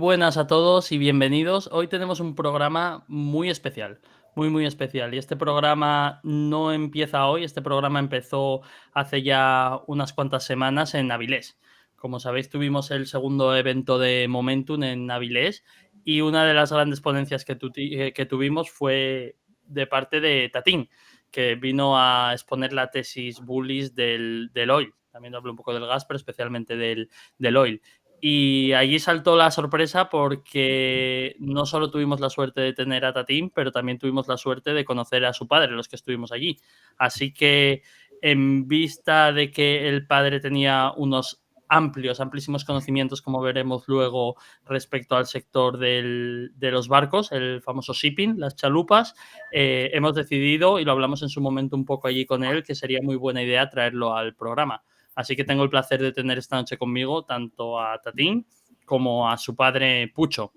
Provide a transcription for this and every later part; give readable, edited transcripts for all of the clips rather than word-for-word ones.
buenas a todos y bienvenidos. Hoy tenemos un programa muy especial, muy especial. Y este programa no empieza hoy, este programa empezó hace ya unas cuantas semanas en Avilés. Como sabéis, tuvimos el segundo evento de Momentum en Avilés y una de las grandes ponencias que tuvimos fue de parte de Tatín, que vino a exponer la tesis Bullies del oil. También habló un poco del gas, pero especialmente del oil. Y allí saltó la sorpresa porque no solo tuvimos la suerte de tener a Tatín, pero también tuvimos la suerte de conocer a su padre, los que estuvimos allí. Así que, en vista de que el padre tenía unos amplísimos conocimientos, como veremos luego, respecto al sector de los barcos, el famoso shipping, las chalupas, hemos decidido, y lo hablamos en su momento un poco allí con él, que sería muy buena idea traerlo al programa. Así que tengo el placer de tener esta noche conmigo tanto a Tatín como a su padre Pucho.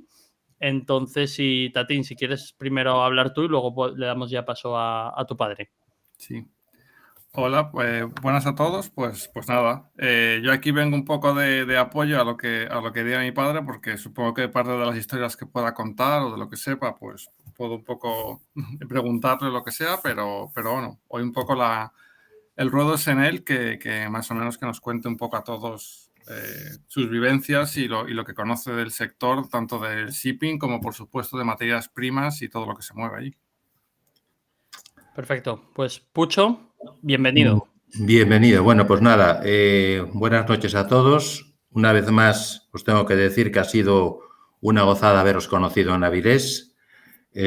Entonces, Tatín, si quieres primero hablar tú y luego le damos ya paso a tu padre. Sí. Hola, pues buenas a todos. Pues nada, yo aquí vengo un poco de apoyo a lo que diga mi padre, porque supongo que parte de las historias que pueda contar o de lo que sepa, pues puedo un poco preguntarle lo que sea, pero bueno, hoy un poco el ruedo es en él, que más o menos que nos cuente un poco a todos sus vivencias y lo que conoce del sector, tanto del shipping como por supuesto de materias primas y todo lo que se mueve ahí. Perfecto. Pues Pucho, bienvenido. Bienvenido. Bueno, pues nada, buenas noches a todos. Una vez más, os tengo que decir que ha sido una gozada haberos conocido en Avilés.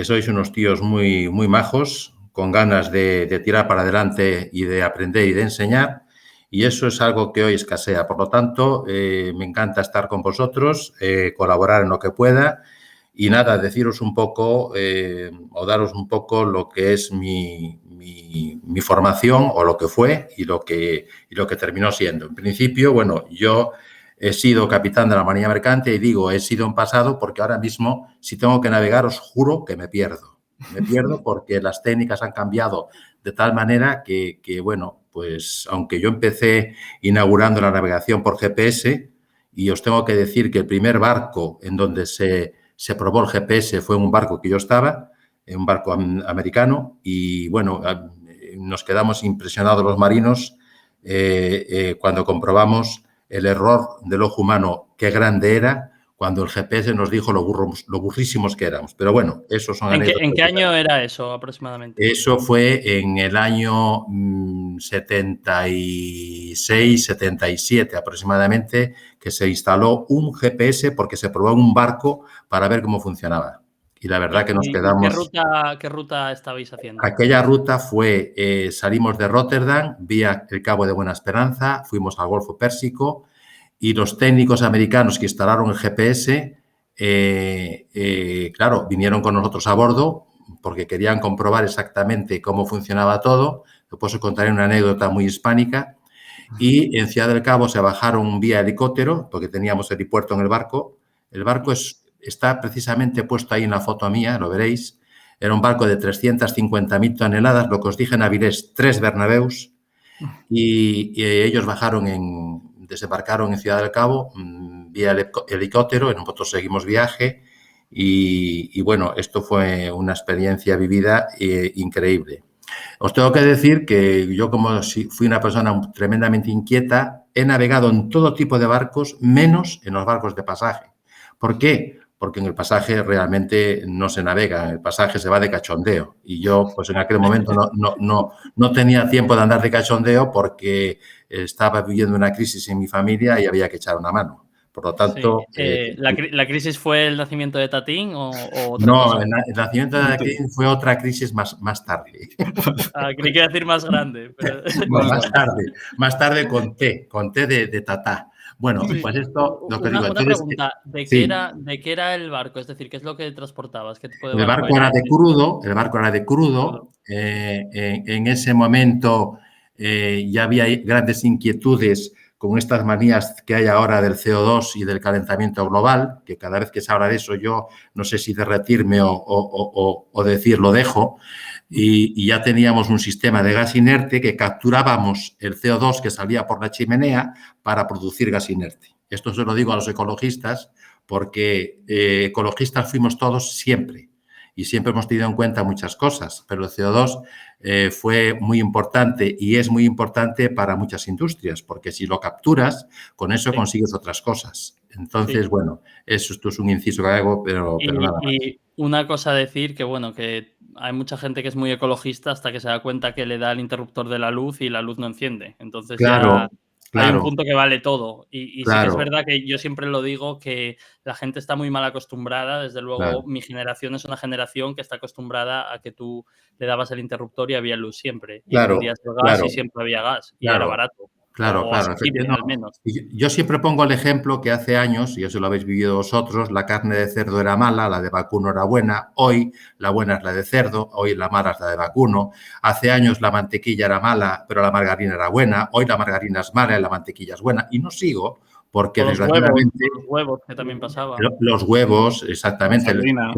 Sois unos tíos muy majos, con ganas de tirar para adelante y de aprender y de enseñar. Y eso es algo que hoy escasea. Por lo tanto, me encanta estar con vosotros, colaborar en lo que pueda. Y nada, deciros un poco o daros un poco lo que es mi formación o lo que fue y lo que terminó siendo. En principio, bueno, yo he sido capitán de la Marina Mercante y digo he sido en pasado porque ahora mismo, si tengo que navegar, os juro que me pierdo. Me pierdo porque las técnicas han cambiado de tal manera que bueno, pues aunque yo empecé inaugurando la navegación por GPS y os tengo que decir que el primer barco en donde se probó el GPS fue en un barco que yo estaba, en un barco americano, y bueno, nos quedamos impresionados los marinos cuando comprobamos el error del ojo humano, qué grande era, cuando el GPS nos dijo lo burrísimos que éramos. Pero bueno, eso son anécdotas. ¿En qué año era eso aproximadamente? Eso fue en el año 76, 77 aproximadamente, que se instaló un GPS porque se probó en un barco para ver cómo funcionaba. Y la verdad que nos quedamos... ¿Qué ruta estabais haciendo? Aquella ruta fue, salimos de Rotterdam, vía el Cabo de Buena Esperanza, fuimos al Golfo Pérsico y los técnicos americanos que instalaron el GPS, claro, vinieron con nosotros a bordo porque querían comprobar exactamente cómo funcionaba todo. Después os contaré una anécdota muy hispánica. Y en Ciudad del Cabo se bajaron vía helicóptero, porque teníamos helipuerto en el barco. El barco está precisamente puesto ahí en la foto mía, lo veréis. Era un barco de 350.000 toneladas, lo que os dije en Avilés, 3 Bernabéus. Y ellos desembarcaron en Ciudad del Cabo vía helicóptero, y nosotros seguimos viaje. Y bueno, esto fue una experiencia vivida increíble. Os tengo que decir que yo, como fui una persona tremendamente inquieta, he navegado en todo tipo de barcos, menos en los barcos de pasaje. ¿Por qué? Porque en el pasaje realmente no se navega, en el pasaje se va de cachondeo. Y yo, pues en aquel momento no tenía tiempo de andar de cachondeo porque estaba viviendo una crisis en mi familia y había que echar una mano. Por lo tanto... Sí. ¿La crisis fue el nacimiento de Tatín o otra no, cosa? el nacimiento de Tatín fue otra crisis más tarde. Creí que iba a decir más grande. Pero... No, más tarde conté de Tatá. Bueno, sí. Pues esto, lo que digo. Una pregunta, ¿de qué era el barco? Es decir, ¿qué es lo que transportabas? ¿Qué tipo de el barco era de crudo, el barco era de crudo. En ese momento ya había grandes inquietudes con estas manías que hay ahora del CO2 y del calentamiento global, que cada vez que se habla de eso yo no sé si derretirme o decir lo dejo, y ya teníamos un sistema de gas inerte que capturábamos el CO2 que salía por la chimenea para producir gas inerte. Esto se lo digo a los ecologistas porque ecologistas fuimos todos siempre y siempre hemos tenido en cuenta muchas cosas, pero el CO2 fue muy importante y es muy importante para muchas industrias, porque si lo capturas, con eso consigues otras cosas. Entonces, bueno, esto es un inciso que hago, pero nada más. Y una cosa a decir, que bueno, que hay mucha gente que es muy ecologista hasta que se da cuenta que le da el interruptor de la luz y la luz no enciende. Entonces Claro, ya hay un claro, punto que vale todo. Y sí que es claro, verdad que yo siempre lo digo, que la gente está muy mal acostumbrada. Desde luego, claro, mi generación es una generación que está acostumbrada a que tú le dabas el interruptor y había luz siempre. Y claro, encendías el gas claro, y siempre había gas. Y era claro. barato. Claro, O claro, asequible, al efectivamente. menos. Yo siempre pongo el ejemplo que hace años, y eso lo habéis vivido vosotros, la carne de cerdo era mala, la de vacuno era buena, hoy la buena es la de cerdo, hoy la mala es la de vacuno. Hace años la mantequilla era mala, pero la margarina era buena, hoy la margarina es mala y la mantequilla es buena. Y no sigo, porque O desgraciadamente los huevos, que también pasaba. los huevos, exactamente. Gasolina.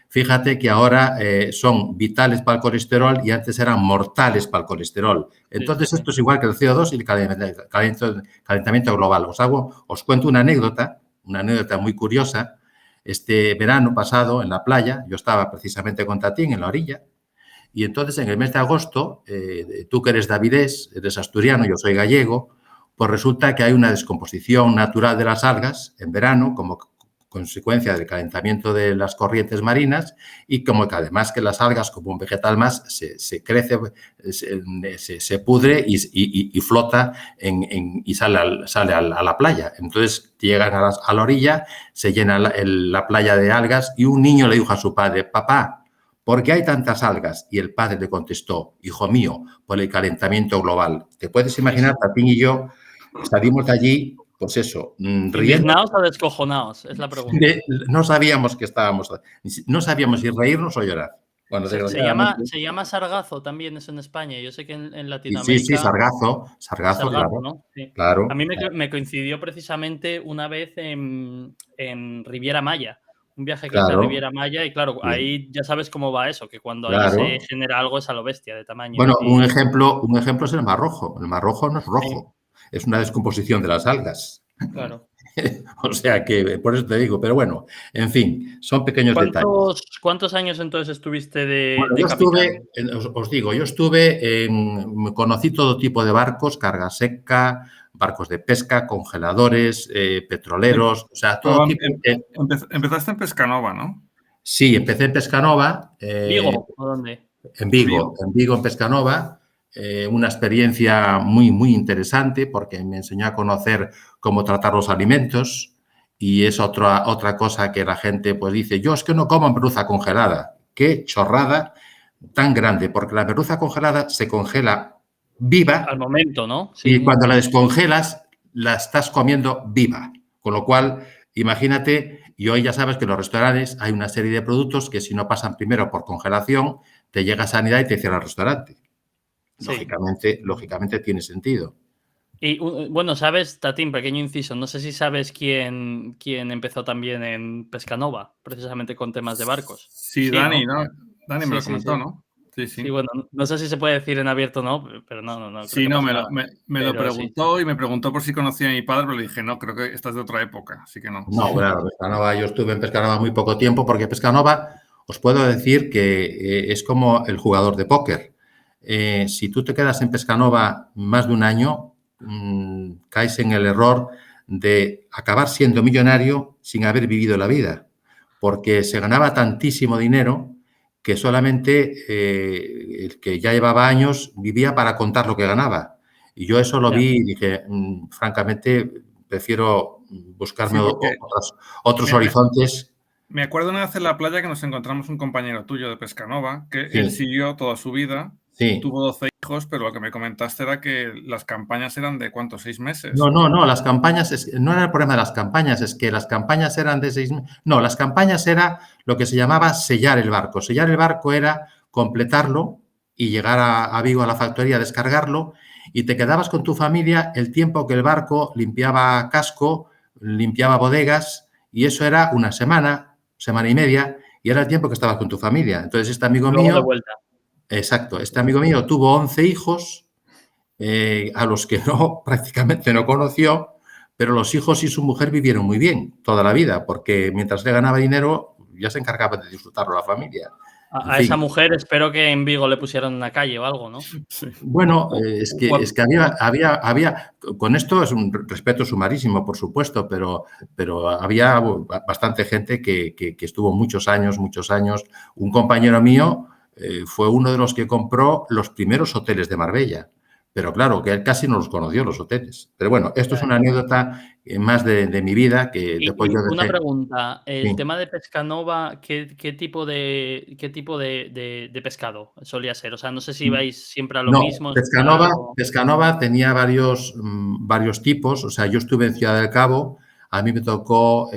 Fíjate que ahora son vitales para el colesterol y antes eran mortales para el colesterol. Entonces, Sí. esto es igual que el CO2 y el calentamiento global. Os cuento una anécdota muy curiosa. Este verano pasado, en la playa, yo estaba precisamente con Tatín en la orilla, y entonces en el mes de agosto, tú que eres de Avilés, eres asturiano, yo soy gallego, pues resulta que hay una descomposición natural de las algas en verano como consecuencia del calentamiento de las corrientes marinas y como que además que las algas como un vegetal más se crece, se pudre y flota y sale a la playa. Entonces llegan a la orilla, se llena la playa de algas y un niño le dijo a su padre: papá, ¿por qué hay tantas algas? Y el padre le contestó: hijo mío, por el calentamiento global. ¿Te puedes imaginar? Tatín y yo salimos de allí, pues eso, riendo. ¿Indignados o descojonados? Es la pregunta. No sabíamos que estábamos, no sabíamos si reírnos o llorar. Bueno, desgraciadamente. Se llama sargazo también eso en España. Yo sé que en Sí, Latinoamérica sargazo, sargazo, claro, ¿no? Sí. A claro, mí me coincidió precisamente una vez en Riviera Maya, un viaje que hice a claro, Riviera Maya y claro, sí, ahí ya sabes cómo va eso, que cuando ahí se claro. genera algo es a lo bestia de tamaño. Bueno, un Y ejemplo es el Mar Rojo. El Mar Rojo no es sí, rojo, es una descomposición de las algas. claro. O sea que por eso te digo, pero bueno, en fin, son pequeños detalles. ¿Cuántos años entonces estuviste Bueno, de capitán? os digo, conocí todo tipo de barcos, carga seca, barcos de pesca, congeladores, petroleros, o sea, todo tipo. Empezaste en Pescanova, ¿no? Sí, empecé en Pescanova, ¿Vigo o dónde? en ¿En Vigo, Vigo? en Pescanova, una experiencia muy, muy interesante porque me enseñó a conocer cómo tratar los alimentos y es otra cosa que la gente pues dice: yo es que no como merluza congelada. Qué chorrada tan grande, porque la merluza congelada se congela Al viva momento, ¿no? y Sí. cuando la descongelas la estás comiendo viva. Con lo cual, imagínate, y hoy ya sabes que en los restaurantes hay una serie de productos que si no pasan primero por congelación, te llega a sanidad y te cierra el restaurante. Sí. Lógicamente tiene sentido. Y bueno, sabes, Tatín, pequeño inciso, no sé si sabes quién empezó también en Pescanova, precisamente con temas de barcos. Sí, Sí, Dani, ¿no? ¿no? Dani me Sí, lo sí, comentó, sí. ¿no? Sí, Sí, sí. bueno, no sé si se puede decir en abierto o no, pero no creo Sí, que no, pase nada. me lo Pero sí. preguntó y me preguntó por si conocía a mi padre, pero le dije, no, creo que estás de otra época, así que no. No, claro, Pescanova, yo estuve en Pescanova muy poco tiempo porque Pescanova, os puedo decir que es como el jugador de póker. Si tú te quedas en Pescanova más de un año, caes en el error de acabar siendo millonario sin haber vivido la vida, porque se ganaba tantísimo dinero que solamente el que ya llevaba años vivía para contar lo que ganaba. Y yo eso lo Ya. vi y dije, francamente, prefiero buscarme Sí, porque otros me, me- horizontes. me acuerdo una vez en la playa que nos encontramos un compañero tuyo de Pescanova, que él Sí, siguió toda su vida, sí. tuvo 12 hijos, pero lo que me comentaste era que las campañas eran de ¿cuántos? 6 meses. No, las campañas, no era el problema de las campañas, es que las campañas eran de 6 meses. No, las campañas era lo que se llamaba sellar el barco. Sellar el barco era completarlo y llegar a Vigo a la factoría, descargarlo y te quedabas con tu familia el tiempo que el barco limpiaba casco, limpiaba bodegas y eso era una semana, semana y media y era el tiempo que estabas con tu familia. Entonces este amigo Luego de mío, vuelta. exacto, este amigo mío tuvo 11 hijos, a los que no prácticamente no conoció, pero los hijos y su mujer vivieron muy bien toda la vida, porque mientras le ganaba dinero ya se encargaba de disfrutarlo la familia. En A esa fin. mujer espero que en Vigo le pusieron una calle o algo, ¿no? Sí. Bueno, Un pueblo, es que había, con esto es un respeto sumarísimo, por supuesto, pero había bastante gente que estuvo muchos años. Un compañero mío fue uno de los que compró los primeros hoteles de Marbella, pero claro, que él casi no los conoció, los hoteles. Pero bueno, esto ya, es una ya. anécdota más de mi vida que después Y yo una dejé. pregunta, el Sí. tema de Pescanova, ¿qué tipo de pescado solía ser? O sea, no sé si vais siempre a lo No, mismo en general o… Pescanova tenía varios tipos. O sea, yo estuve en Ciudad del Cabo, a mí me tocó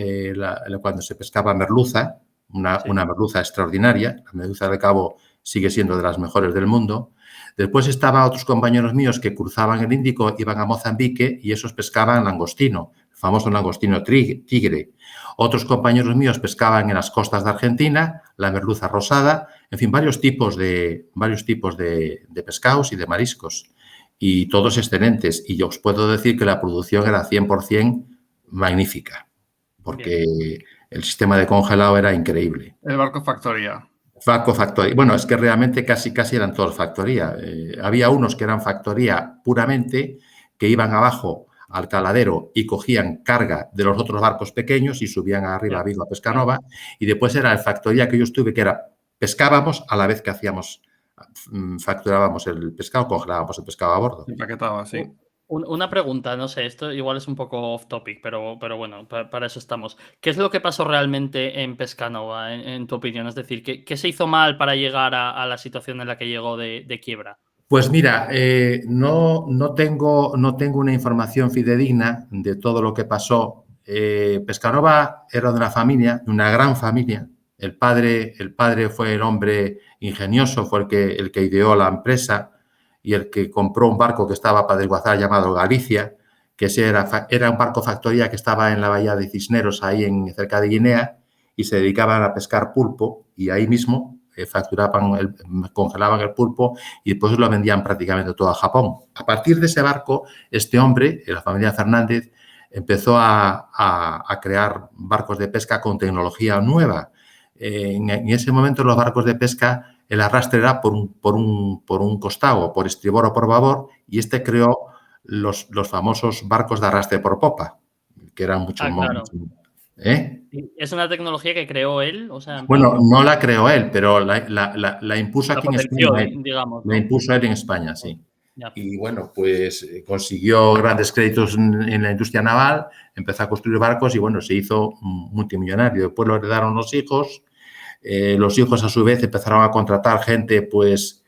cuando se pescaba merluza, Sí, una merluza extraordinaria. La merluza del Cabo sigue siendo de las mejores del mundo. Después estaban otros compañeros míos que cruzaban el Índico, iban a Mozambique y esos pescaban langostino, el famoso langostino tigre. Otros compañeros míos pescaban en las costas de Argentina, la merluza rosada, en fin, varios tipos de pescados y de mariscos, y todos excelentes. Y yo os puedo decir que la producción era 100% magnífica, bien. porque el sistema de congelado era increíble. El barco factoría. Factoría. Bueno, es que realmente casi eran todos factoría. Había unos que eran factoría puramente, que iban abajo al caladero y cogían carga de los otros barcos pequeños y subían arriba Ya, a Vigo a claro. Pescanova. Y después era la factoría que yo estuve, que era pescábamos a la vez que facturábamos el pescado, congelábamos el pescado a bordo. Empaquetado así. Una pregunta, no sé, esto igual es un poco off topic, pero bueno, para eso estamos. ¿Qué es lo que pasó realmente en Pescanova, en tu opinión? Es decir, ¿qué se hizo mal para llegar a la situación en la que llegó de quiebra? Pues mira, no tengo una información fidedigna de todo lo que pasó. Pescanova era de una familia, de una gran familia. El padre fue el hombre ingenioso, fue el que ideó la empresa y el que compró un barco que estaba para desguazar llamado Galicia, que era un barco factoría que estaba en la bahía de Cisneros, ahí cerca de Guinea, y se dedicaban a pescar pulpo y ahí mismo congelaban el pulpo y después lo vendían prácticamente todo a Japón. A partir de ese barco, este hombre, la familia Fernández, empezó a crear barcos de pesca con tecnología nueva. En ese momento los barcos de pesca, el arrastre era por un costado, por estribor o por babor, y este creó los famosos barcos de arrastre por popa, que eran mucho Ah, más... claro. ¿Eh? ¿Es una tecnología que creó él? O sea, en Bueno, plan, no la creó él, pero la impuso la aquí en potenció, España. digamos, La ¿no? impuso él en España, sí. Ya. Y bueno, pues consiguió grandes créditos en la industria naval, empezó a construir barcos y bueno, se hizo multimillonario. Después lo heredaron los hijos a su vez empezaron a contratar gente, pues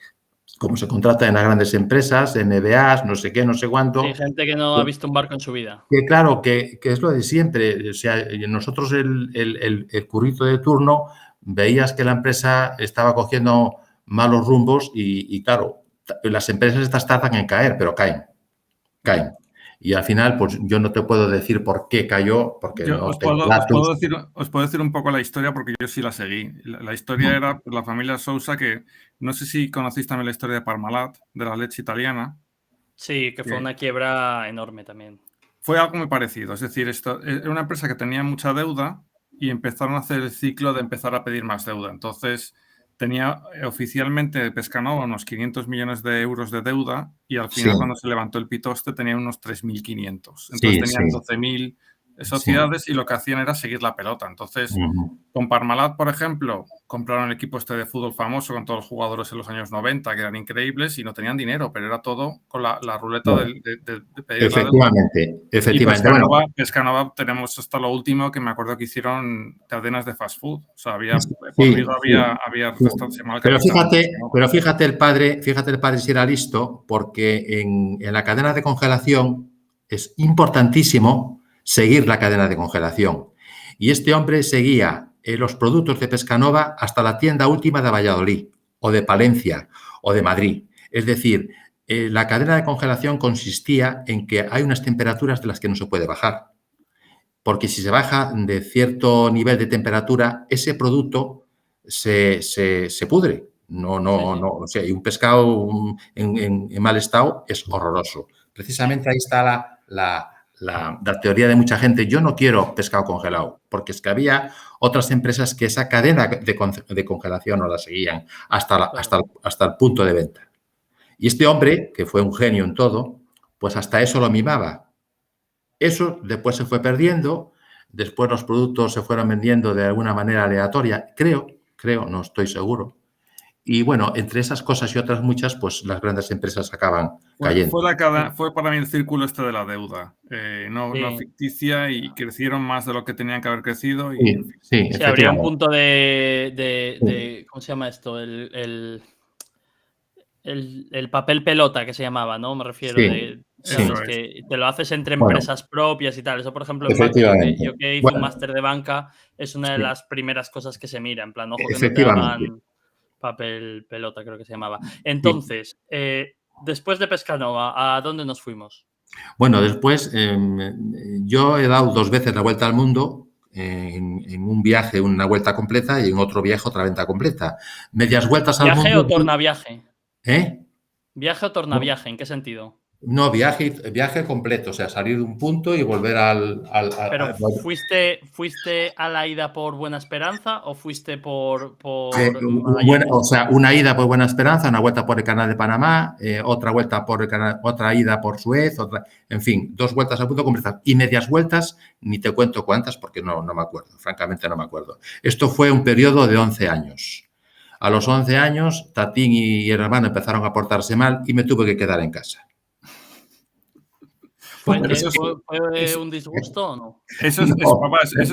como se contrata en las grandes empresas, MBAs, no sé qué, no sé Sí, cuánto. gente que no ha visto un barco en su vida. Que claro, que es lo de siempre. O sea, nosotros el currito de turno veías que la empresa estaba cogiendo malos rumbos y claro, las empresas estas tardan en caer, pero caen. Ya. Y al final, pues yo no te puedo decir por qué cayó, porque Yo no tengo datos. os puedo decir un poco la historia porque yo sí la seguí. La historia era la familia Sousa, que no sé si conocéis también la historia de Parmalat, de la leche italiana. Sí, que fue una quiebra enorme también. Fue algo muy parecido. Es decir, esto era una empresa que tenía mucha deuda y empezaron a hacer el ciclo de empezar a pedir más deuda. Entonces, tenía oficialmente Pescanova unos 500 millones de euros de deuda y al Sí, final, cuando se levantó el pitoste, tenía unos 3.500. Entonces, sí, sí, tenían 12.000 sí. sociedades y lo que hacían era seguir la pelota. Entonces, con Parmalat, por ejemplo, compraron el equipo este de fútbol famoso con todos los jugadores en los años 90, que eran increíbles y no tenían dinero, pero era todo con la ruleta Bueno, de pedir la deuda. efectivamente. Y Bueno, Pescanova tenemos hasta lo último, que me acuerdo que hicieron cadenas de fast food. O sea, por sí, Vigo sí. había restaurantes, se llamaba el Pero Capitán. fíjate el padre si era listo, porque en la cadena de congelación es importantísimo seguir la cadena de congelación. Y este hombre seguía los productos de Pescanova hasta la tienda última de Valladolid, o de Palencia, o de Madrid. Es decir, la cadena de congelación consistía en que hay unas temperaturas de las que no se puede bajar. Porque si se baja de cierto nivel de temperatura, ese producto se pudre. O sea, y un pescado en mal estado es horroroso. Precisamente ahí está la teoría de mucha gente, yo no quiero pescado congelado, porque es que había otras empresas que esa cadena de congelación no la seguían hasta el punto de venta. Y este hombre, que fue un genio en todo, pues hasta eso lo mimaba. Eso después se fue perdiendo, después los productos se fueron vendiendo de alguna manera aleatoria, creo, no estoy seguro. Y bueno, entre esas cosas y otras muchas, pues las grandes empresas acaban cayendo. Fue para mí el círculo este de la deuda, no ficticia, y crecieron más de lo que tenían que haber crecido. Y, en fin. Sí, habría un punto de ¿cómo se llama esto? El papel pelota que se llamaba, ¿no? Me refiero ¿sabes? Que te lo haces entre empresas propias y tal. Eso, por ejemplo, en banca, yo que hice un máster de banca, es una de las primeras cosas que se mira. En plan, ojo que no te hagan papel pelota, creo que se llamaba. Entonces, después de Pescanova, ¿a dónde nos fuimos? Bueno, después yo he dado 2 veces la vuelta al mundo, en un viaje una vuelta completa y en otro viaje otra vuelta completa. Medias vueltas al mundo. ¿Viaje o tornaviaje? ¿Eh? ¿Viaje o tornaviaje? ¿En qué sentido? No, viaje completo, o sea, salir de un punto y volver ¿Pero fuiste a la ida por Buena Esperanza o fuiste por o sea, una ida por Buena Esperanza, una vuelta por el Canal de Panamá, otra vuelta por el canal, otra ida por Suez, en fin, 2 vueltas al punto completas. Y medias vueltas, ni te cuento cuántas porque no me acuerdo, francamente no me acuerdo. Esto fue un periodo de 11 años. A los 11 años, Tatín y el hermano empezaron a portarse mal y me tuve que quedar en casa. ¿Fue un disgusto o no? Esos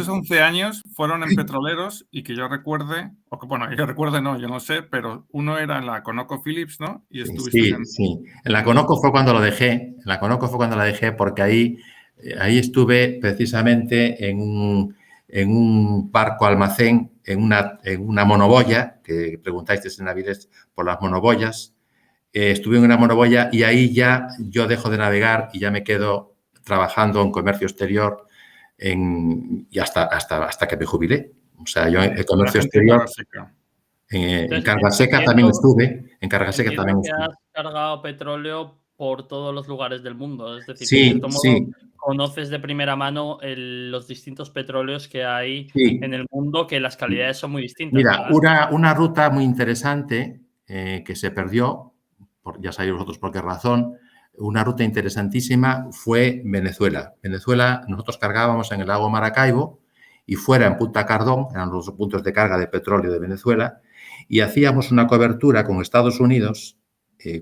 11 años fueron en petroleros, y que yo recuerde, yo no sé, pero uno era en la ConocoPhillips, ¿no? Y estuviste sí. En la Conoco fue cuando lo dejé. En la Conoco fue cuando la dejé porque ahí estuve precisamente en un barco almacén, en una monoboya, que preguntáis en Avilés por las monoboyas. Estuve en una monoboya y ahí ya yo dejo de navegar y ya me quedo trabajando en comercio exterior y hasta que me jubilé. O sea, yo en comercio exterior, en carga seca también estuve. En carga seca también estuve. Has cargado petróleo por todos los lugares del mundo. Es decir, de cierto modo, conoces de primera mano los distintos petróleos que hay en el mundo, que las calidades son muy distintas. Mira, una ruta muy interesante que se perdió, ya sabéis vosotros por qué razón, una ruta interesantísima fue Venezuela. Venezuela, nosotros cargábamos en el lago Maracaibo y fuera en Punta Cardón, eran los puntos de carga de petróleo de Venezuela, y hacíamos una cobertura con Estados Unidos,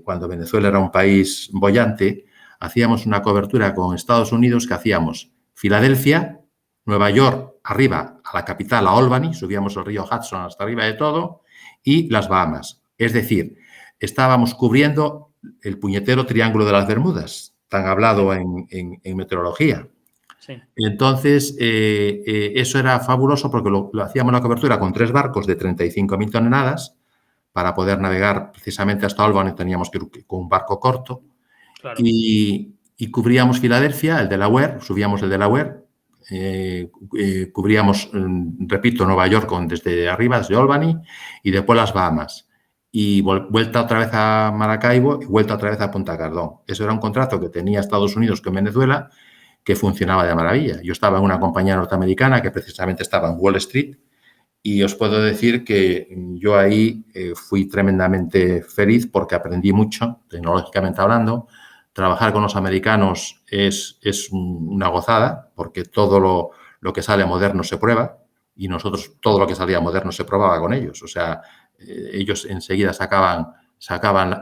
cuando Venezuela era un país boyante, hacíamos una cobertura con Estados Unidos que hacíamos Filadelfia, Nueva York, arriba a la capital, a Albany, subíamos el río Hudson hasta arriba de todo, y las Bahamas. Es decir, estábamos cubriendo el puñetero triángulo de las Bermudas, tan hablado en meteorología. Sí. Entonces, eso era fabuloso porque lo hacíamos la cobertura con 3 barcos de 35.000 toneladas. Para poder navegar precisamente hasta Albany teníamos que ir con un barco corto. Claro. Y cubríamos Filadelfia, el Delaware, subíamos el Delaware, cubríamos, repito, Nueva York desde arriba, desde Albany, y después las Bahamas. Y vuelta otra vez a Maracaibo y vuelta otra vez a Punta Cardón. Eso era un contrato que tenía Estados Unidos con Venezuela que funcionaba de maravilla. Yo estaba en una compañía norteamericana que precisamente estaba en Wall Street y os puedo decir que yo ahí fui tremendamente feliz porque aprendí mucho, tecnológicamente hablando. Trabajar con los americanos es una gozada porque todo lo que sale moderno se prueba y nosotros todo lo que salía moderno se probaba con ellos. O sea, ellos enseguida sacaban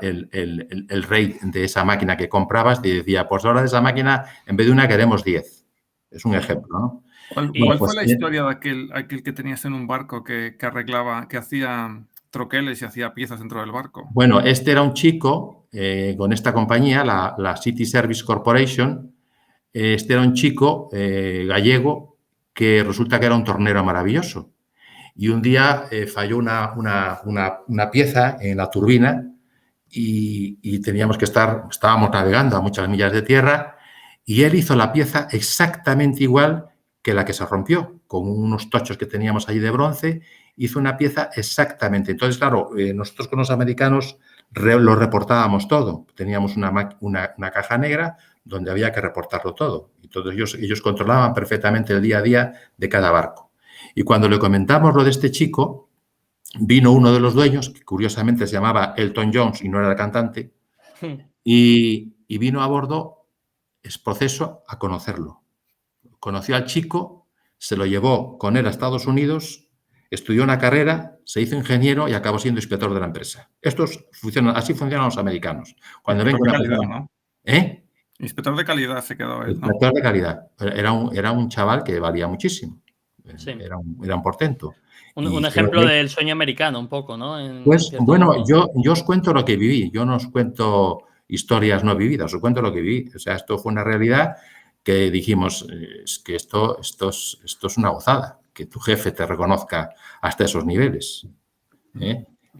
el rate de esa máquina que comprabas y decía, pues ahora de esa máquina, en vez de una, queremos 10. Es un ejemplo, ¿no? ¿Cuál fue la historia de aquel que tenías en un barco que arreglaba, que hacía troqueles y hacía piezas dentro del barco? Bueno, este era un chico con esta compañía, la City Service Corporation. Este era un chico gallego que resulta que era un tornero maravilloso. Y un día falló una pieza en la turbina y estábamos navegando a muchas millas de tierra y él hizo la pieza exactamente igual que la que se rompió, con unos tochos que teníamos allí de bronce, hizo una pieza exactamente. Entonces, claro, nosotros con los americanos lo reportábamos todo. Teníamos una caja negra donde había que reportarlo todo. Entonces ellos controlaban perfectamente el día a día de cada barco. Y cuando le comentamos lo de este chico, vino uno de los dueños, que curiosamente se llamaba Elton Jones y no era el cantante, y vino a bordo, es proceso, a conocerlo. Conoció al chico, se lo llevó con él a Estados Unidos, estudió una carrera, se hizo ingeniero y acabó siendo inspector de la empresa. Así funcionan los americanos. Cuando ven que una calidad, persona... ¿no? ¿Eh? Inspector de calidad se quedó él, ¿no? Inspector de calidad. Era un chaval que valía muchísimo. Sí. Era un portento. Un ejemplo del sueño americano, un poco, ¿no? Pues bueno, yo os cuento lo que viví. Yo no os cuento historias no vividas, os cuento lo que viví. O sea, esto fue una realidad que dijimos, es que esto es una gozada, que tu jefe te reconozca hasta esos niveles.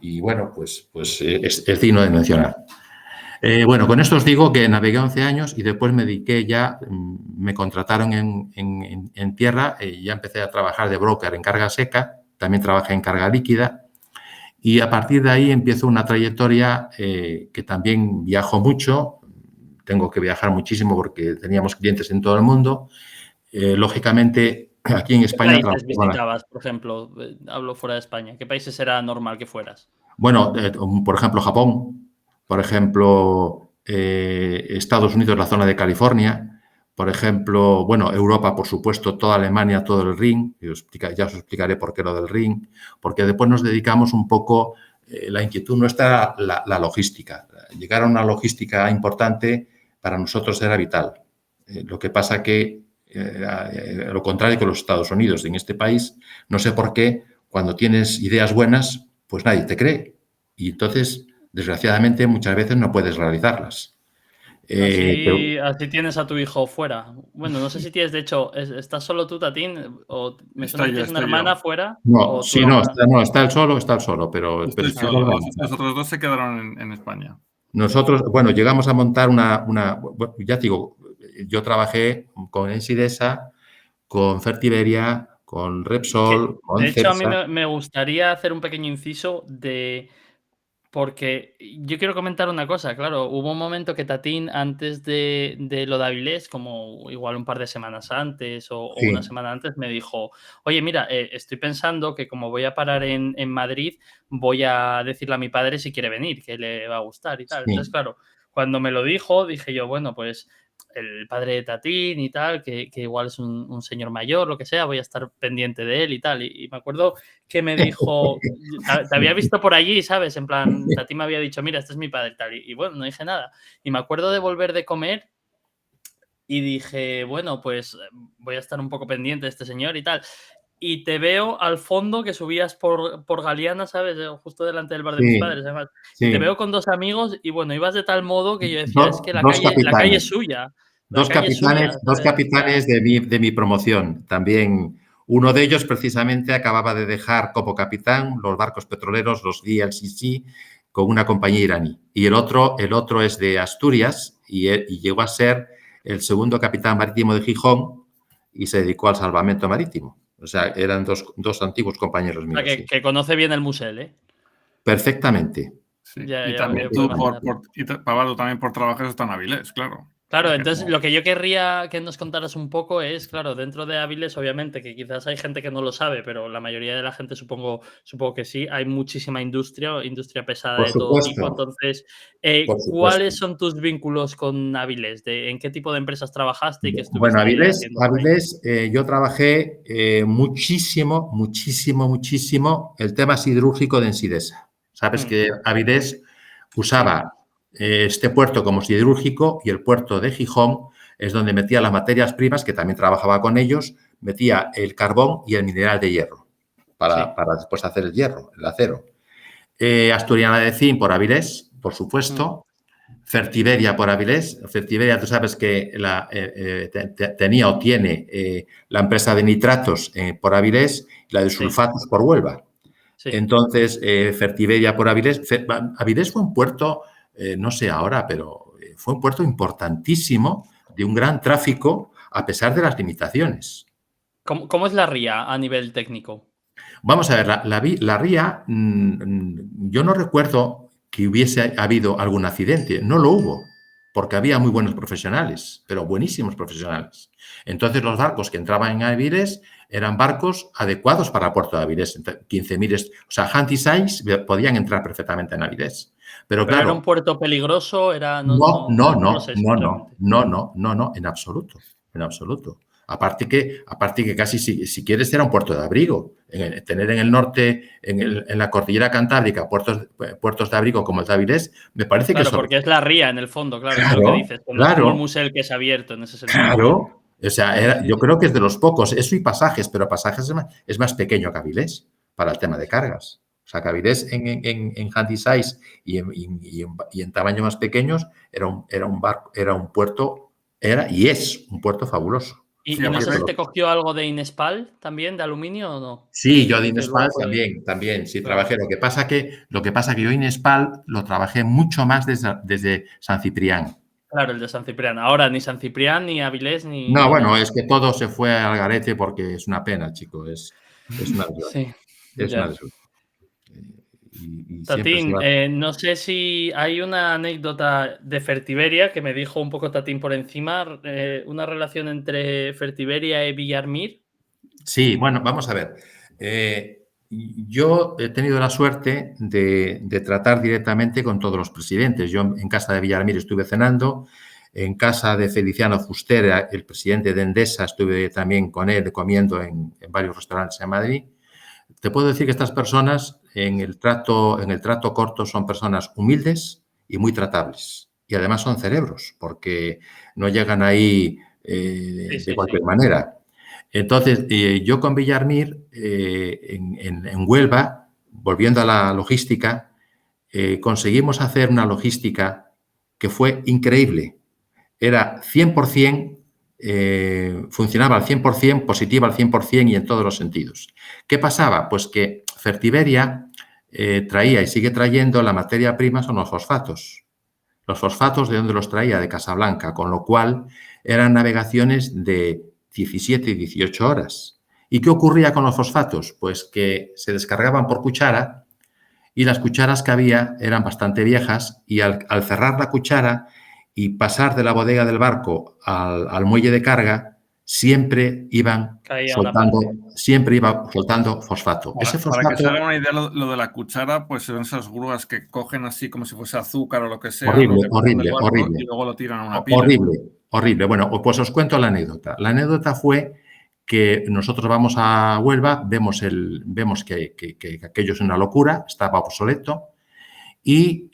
Y bueno, pues es digno de mencionar. Bueno, con esto os digo que navegué 11 años y después me dediqué ya, me contrataron en tierra, ya empecé a trabajar de broker en carga seca, también trabajé en carga líquida y a partir de ahí empiezo una trayectoria que también viajo mucho, tengo que viajar muchísimo porque teníamos clientes en todo el mundo. Lógicamente, aquí en España... ¿Qué países visitabas, por ejemplo? Hablo fuera de España. ¿Qué países era normal que fueras? Bueno, por ejemplo, Japón, por ejemplo, Estados Unidos, la zona de California, por ejemplo, bueno, Europa, por supuesto, toda Alemania, todo el Rin, ya os explicaré por qué lo del Rin, porque después nos dedicamos un poco, la inquietud nuestra, la logística. Llegar a una logística importante para nosotros era vital. Lo que pasa que, lo contrario que los Estados Unidos, en este país, no sé por qué, cuando tienes ideas buenas, pues nadie te cree. Y entonces, desgraciadamente, muchas veces no puedes realizarlas. Así tienes a tu hijo fuera. Bueno, no sé si tienes, de hecho, ¿estás solo tú, Tatín? ¿O me suena que tienes una hermana fuera? No, sí, no, está él solo, pero... Los otros dos se quedaron en España. Nosotros, bueno, llegamos a montar ya te digo, yo trabajé con Ensidesa, con Fertiberia, con Repsol, con de hecho, a mí Cepsa. me gustaría hacer un pequeño inciso porque yo quiero comentar una cosa, claro, hubo un momento que Tatín, antes de lo de Avilés, como igual un par de semanas antes o Sí. una semana antes, me dijo, oye, mira, estoy pensando que como voy a parar en Madrid, voy a decirle a mi padre si quiere venir, que le va a gustar y tal. Sí. Entonces, claro, cuando me lo dijo, dije yo, bueno, pues el padre de Tatín y tal, que igual es un señor mayor, lo que sea, voy a estar pendiente de él y tal. Y me acuerdo que me dijo, te había visto por allí, ¿sabes? En plan, Tatín me había dicho, mira, este es mi padre y tal. Y bueno, no dije nada. Y me acuerdo de volver de comer y dije, bueno, pues voy a estar un poco pendiente de este señor y tal. Y te veo al fondo que subías por Galeana, ¿sabes? Justo delante del bar de mis padres, además. Sí. Y te veo con dos amigos y bueno, ibas de tal modo que yo decía, es que la calle es suya. Dos capitanes de mi promoción. También uno de ellos precisamente acababa de dejar como capitán los barcos petroleros, los VLCC, con una compañía iraní. Y el otro es de Asturias y llegó a ser el segundo capitán marítimo de Gijón y se dedicó al salvamento marítimo. O sea, eran dos antiguos compañeros míos. Que conoce bien el Musel, ¿eh? Perfectamente. Sí. Y también tú, Pablo, también por trabajar hasta en Avilés, claro. Claro, entonces lo que yo querría que nos contaras un poco es, claro, dentro de Avilés, obviamente, que quizás hay gente que no lo sabe, pero la mayoría de la gente supongo que sí, hay muchísima industria pesada de todo tipo. Entonces, ¿cuáles son tus vínculos con Avilés? ¿En qué tipo de empresas trabajaste y qué estuviste haciendo? Avilés, yo trabajé muchísimo el tema siderúrgico de Ensidesa. Sabes que Avilés usaba este puerto como siderúrgico y el puerto de Gijón es donde metía las materias primas, que también trabajaba con ellos, metía el carbón y el mineral de hierro para después hacer el hierro, el acero. Asturiana de Zinc por Avilés, por supuesto. Fertiberia por Avilés. Fertiberia, tú sabes que tenía o tiene la empresa de nitratos por Avilés y la de sulfatos por Huelva. Sí. Entonces, Fertiberia por Avilés. Avilés fue un puerto, no sé ahora, pero fue un puerto importantísimo de un gran tráfico a pesar de las limitaciones. ¿Cómo es la ría a nivel técnico? Vamos a ver, la ría, yo no recuerdo que hubiese habido algún accidente, no lo hubo. porque había muy buenos profesionales, pero buenísimos profesionales. Entonces, los barcos que entraban en Avilés eran barcos adecuados para el puerto de Avilés. 15.000, o sea, Handysize podían entrar perfectamente en Avilés. Pero ¿Pero era claro, un puerto peligroso? no, no, No lo no, sé, no, no, sinceramente. no, no, no, no, en absoluto, en absoluto. Aparte que casi si quieres era un puerto de abrigo. Tener en el norte, en la cordillera Cantábrica, puertos de abrigo como el de Avilés, me parece que Claro, eso. porque es la ría en el fondo, claro, es lo que Claro, dices, que no es como el claro, museo que es abierto en ese sentido. claro. O sea, Sí, sí, yo sí. creo que es de los pocos. Eso y Pasajes, pero Pasajes es más pequeño que Avilés para el tema de cargas. O sea, que Avilés en handysize y en tamaño más pequeños era un puerto, y es un puerto fabuloso. Sí, Y Un no sé puerto si te lo- cogió algo de Inespal también, de aluminio o no. Sí, yo de Que luego Inespal fue. también, sí, Claro, trabajé. Lo que pasa que yo Inespal lo trabajé mucho más desde San Ciprián. claro, el de San Ciprián. Ahora ni San Ciprián, ni Avilés, No, ni bueno, nada. es que todo se fue al garete porque es una pena, chico. Es una desgracia. Sí, Es una ya. desgracia. Y siempre se Tatín, va. no sé si hay una anécdota de Fertiberia que me dijo un poco Tatín por encima, una relación entre Fertiberia y Villarmir. Sí, bueno, vamos a ver. Yo he tenido la suerte de tratar directamente con todos los presidentes. Yo en casa de Villarmir estuve cenando, en casa de Feliciano Fuster, el presidente de Endesa, estuve también con él comiendo en varios restaurantes en Madrid. Te puedo decir que estas personas en el trato corto son personas humildes y muy tratables. Y además son cerebros, porque no llegan ahí Sí, de sí, cualquier sí. manera. Entonces, yo con Villarmir, en Huelva, volviendo a la logística, conseguimos hacer una logística que fue increíble. Era 100%, funcionaba al 100%, positiva al 100% y en todos los sentidos. ¿Qué pasaba? Pues que Fertiberia traía y sigue trayendo la materia prima son los fosfatos. Los fosfatos, ¿de dónde los traía? De Casablanca, con lo cual eran navegaciones de 17 y 18 horas. ¿Y qué ocurría con los fosfatos? Pues que se descargaban por cuchara y las cucharas que había eran bastante viejas y al cerrar la cuchara y pasar de la bodega del barco al muelle de carga, siempre iban Caía una soltando, parte. siempre iba soltando fosfato. Ese Para que se fosfato, hagan una idea, lo de la cuchara, pues son esas grúas que cogen así como si fuese azúcar o lo que sea, lo horrible, levantan del horrible, barco horrible. y luego lo tiran a una pila. Horrible, horrible. Bueno, pues os cuento la anécdota. La anécdota fue que nosotros vamos a Huelva, vemos que aquello es una locura, estaba obsoleto, y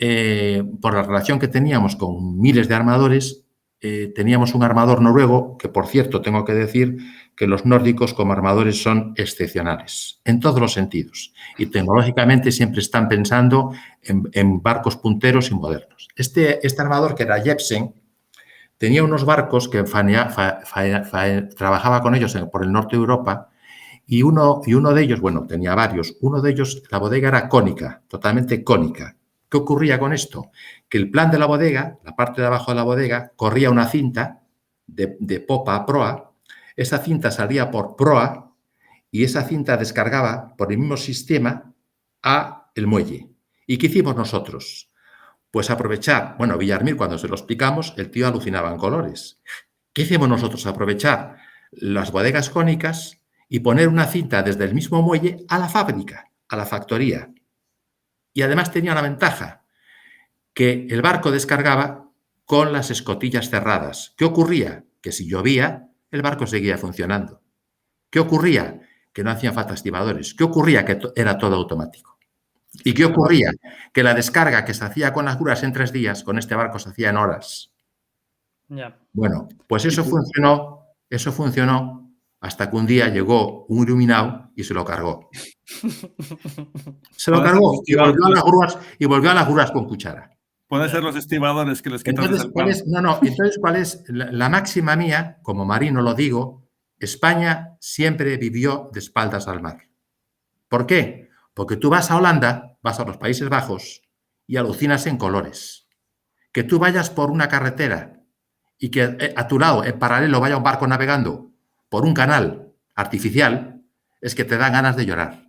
por la relación que teníamos con miles de armadores, teníamos un armador noruego, que por cierto tengo que decir que los nórdicos como armadores son excepcionales, en todos los sentidos, y tecnológicamente siempre están pensando en barcos punteros y modernos. Este armador, que era Jebsen, tenía unos barcos que trabajaba con ellos por el norte de Europa, y uno de ellos, bueno, tenía varios, uno de ellos, la bodega era cónica, totalmente cónica. ¿Qué ocurría con esto? Que el plan de la bodega, la parte de abajo de la bodega, corría una cinta de popa a proa, esa cinta salía por proa y esa cinta descargaba por el mismo sistema a el muelle. ¿Y qué hicimos nosotros? Pues aprovechar, bueno, Villarmir, cuando se lo explicamos, el tío alucinaba en colores. ¿Qué hicimos nosotros? Aprovechar las bodegas cónicas y poner una cinta desde el mismo muelle a la fábrica, a la factoría. Y además tenía una ventaja, que el barco descargaba con las escotillas cerradas. ¿Qué ocurría? Que si llovía, el barco seguía funcionando. ¿Qué ocurría? Que no hacían falta estibadores. ¿Qué ocurría? Que era todo automático. ¿Y qué ocurría? Que la descarga que se hacía con las grúas en 3 días, con este barco se hacía en horas. Ya. Bueno, pues Y eso funcionó hasta que un día llegó un iluminado y se lo cargó. Se lo pueden ser cargó y volvió a las grúas con cuchara. pueden ser los estibadores que les quitas Entonces, el pan. ¿cuál es la máxima mía? Como marino lo digo, España siempre vivió de espaldas al mar. ¿Por qué? Porque tú vas a Holanda, vas a los Países Bajos y alucinas en colores. Que tú vayas por una carretera y que a tu lado, en paralelo, vaya un barco navegando por un canal artificial, es que te dan ganas de llorar.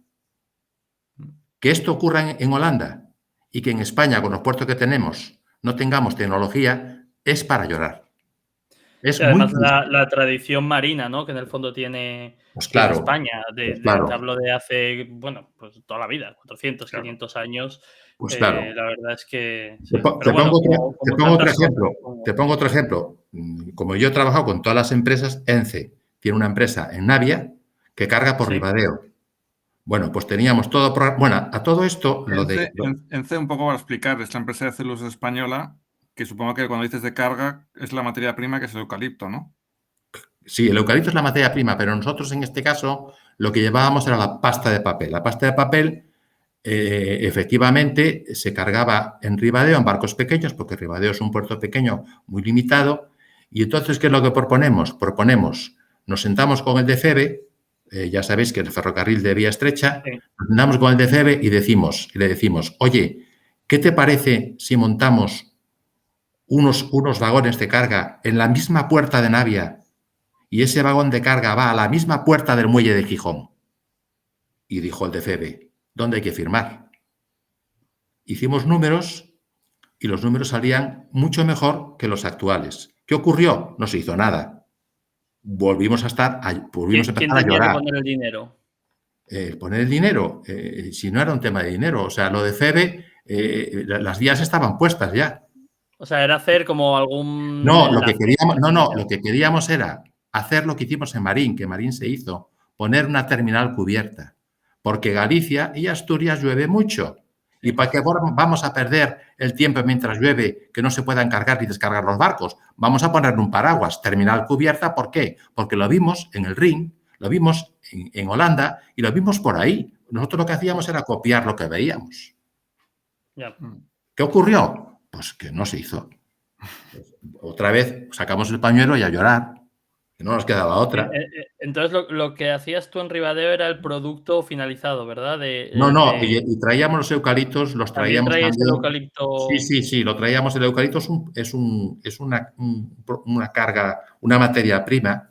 Que esto ocurra en Holanda y que en España, con los puertos que tenemos, no tengamos tecnología, es para llorar. Es Y muy además triste. la tradición marina, ¿no? Que en el fondo tiene Pues tiene claro, España, pues te claro, hablo de hace, bueno, pues toda la vida, 400, Claro. 500 años, pues claro. la verdad es que Te, sí. Pero te bueno, pongo otro, te como pongo otro tantas cosas, ejemplo. supongo. Te pongo otro ejemplo. Como yo he trabajado con todas las empresas, ENCE tiene una empresa en Navia que carga por Sí, Ribadeo. Bueno, pues teníamos todo. Bueno, a todo esto, lo de. ENCE, un poco para explicar, es la empresa de celulosa española, que supongo que cuando dices de carga es la materia prima que es el eucalipto, ¿no? Sí, el eucalipto es la materia prima, pero nosotros en este caso lo que llevábamos era la pasta de papel. La pasta de papel, efectivamente, se cargaba en Ribadeo, en barcos pequeños, porque Ribadeo es un puerto pequeño muy limitado. Y entonces, ¿qué es lo que proponemos? Nos sentamos con el de FEBE, ya sabéis que el ferrocarril de vía estrecha, sí. nos sentamos con el de FEBE y le decimos, oye, ¿qué te parece si montamos unos vagones de carga en la misma puerta de Navia y ese vagón de carga va a la misma puerta del muelle de Gijón? Y dijo el de FEBE, ¿dónde hay que firmar? Hicimos números y los números salían mucho mejor que los actuales. ¿Qué ocurrió? No se hizo nada. Volvimos a ¿Quién empezar a tenía que llorar. poner el dinero? Poner el dinero, si no era un tema de dinero, o sea, lo de FEBE, las vías estaban puestas ya. O sea, era hacer como algún No, enlace, entre lo comillas. que queríamos era hacer lo que hicimos en Marín, que Marín se hizo, poner una terminal cubierta, porque Galicia y Asturias llueve mucho. ¿Y Sí. para qué vamos a perder el tiempo mientras llueve que no se puedan cargar ni descargar los barcos? Vamos a poner un paraguas, terminal cubierta, ¿por qué? Porque lo vimos en el Rin, lo vimos en Holanda y lo vimos por ahí. Nosotros lo que hacíamos era copiar lo que veíamos. Ya. ¿Qué ocurrió? Pues que no se hizo. Otra vez sacamos el pañuelo y a llorar, que no nos quedaba otra. Entonces, lo que hacías tú en Ribadeo era el producto finalizado, ¿verdad? No, no, y traíamos los eucaliptos, los También traíamos traíais el también. Sí, eucalipto. sí, sí, lo traíamos. El eucalipto es una carga, una materia prima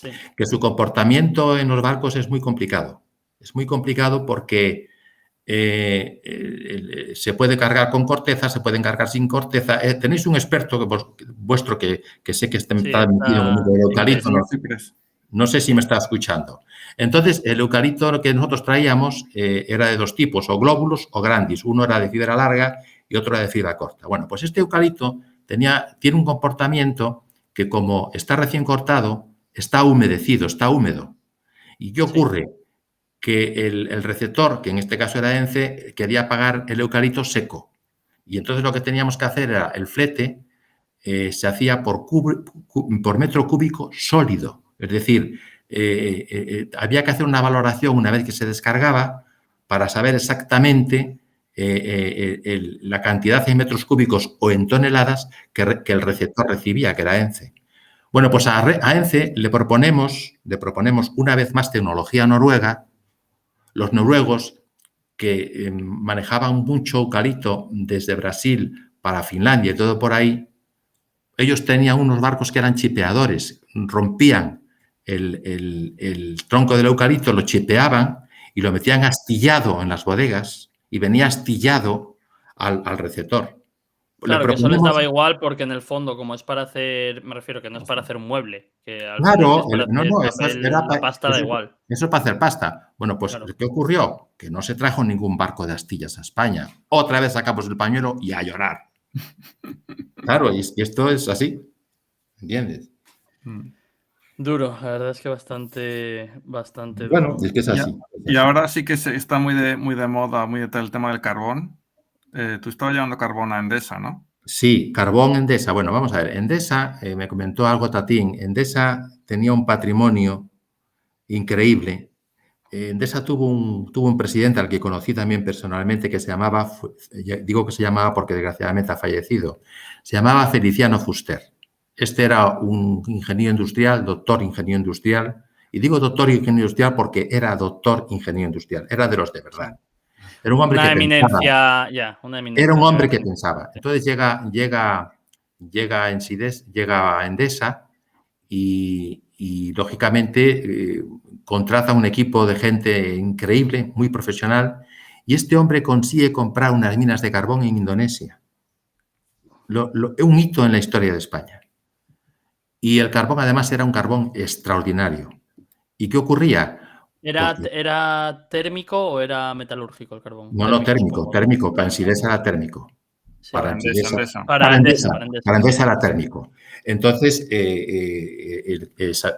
Sí. que su comportamiento en los barcos es muy complicado. Es muy complicado porque se puede cargar con corteza, se pueden cargar sin corteza. Tenéis un experto vuestro que sé que está Sí, metido en el mundo del eucalipto, Ciprés. ¿no? No sé si me está escuchando. Entonces, el eucalipto que nosotros traíamos era de dos tipos, o glóbulos o grandis. Uno era de fibra larga y otro era de fibra corta. Bueno, pues este eucalipto tiene un comportamiento que, como está recién cortado, está humedecido, está húmedo. ¿Y qué ocurre? Que el receptor, que en este caso era ENCE, quería pagar el eucalipto seco. Y entonces lo que teníamos que hacer era el flete se hacía por metro cúbico sólido. Es decir, había que hacer una valoración una vez que se descargaba para saber exactamente la cantidad en metros cúbicos o en toneladas que el receptor recibía, que era ENCE. Bueno, pues a ENCE le proponemos una vez más tecnología noruega. Los noruegos, que manejaban mucho eucalipto desde Brasil para Finlandia y todo por ahí, ellos tenían unos barcos que eran chipeadores, rompían el tronco del eucalipto, lo chipeaban y lo metían astillado en las bodegas y venía astillado al receptor. Le Claro, que eso les proponemos, daba igual porque en el fondo, como es para hacer, me refiero que no es para hacer un mueble, que al final si claro, es para no, hacer no, papel, la pasta da igual. eso es para hacer pasta. Bueno, pues, Claro. ¿qué ocurrió? Que no se trajo ningún barco de astillas a España. Otra vez sacamos el pañuelo y a llorar. Claro, y esto es así, ¿entiendes? Duro, la verdad es que bastante Bueno, duro. es que es así. Y ahora sí que está muy de moda, muy el tema del carbón. Tú estabas llevando carbón a Endesa, ¿no? Sí, carbón Endesa. Bueno, vamos a ver. Endesa, me comentó algo Tatín, Endesa tenía un patrimonio increíble. Endesa tuvo un presidente al que conocí también personalmente que se llamaba, digo que se llamaba porque desgraciadamente ha fallecido, se llamaba Feliciano Fuster. Este era un ingeniero industrial, doctor ingeniero industrial, y digo doctor ingeniero industrial porque era doctor ingeniero industrial, era de los de verdad. Era un hombre que pensaba. Una Era un eminencia hombre que realmente. pensaba. Sí. Entonces llega a Endesa y lógicamente contrata un equipo de gente increíble, muy profesional, y este hombre consigue comprar unas minas de carbón en Indonesia. un hito en la historia de España. Y el carbón, además, era un carbón extraordinario. ¿Y qué ocurría? ¿Era térmico o era metalúrgico el carbón? No, térmico, supongo, ¿no? térmico. Para Ensidesa era térmico. Sí. Para Endesa. Para Endesa. Para Endesa era térmico. Entonces,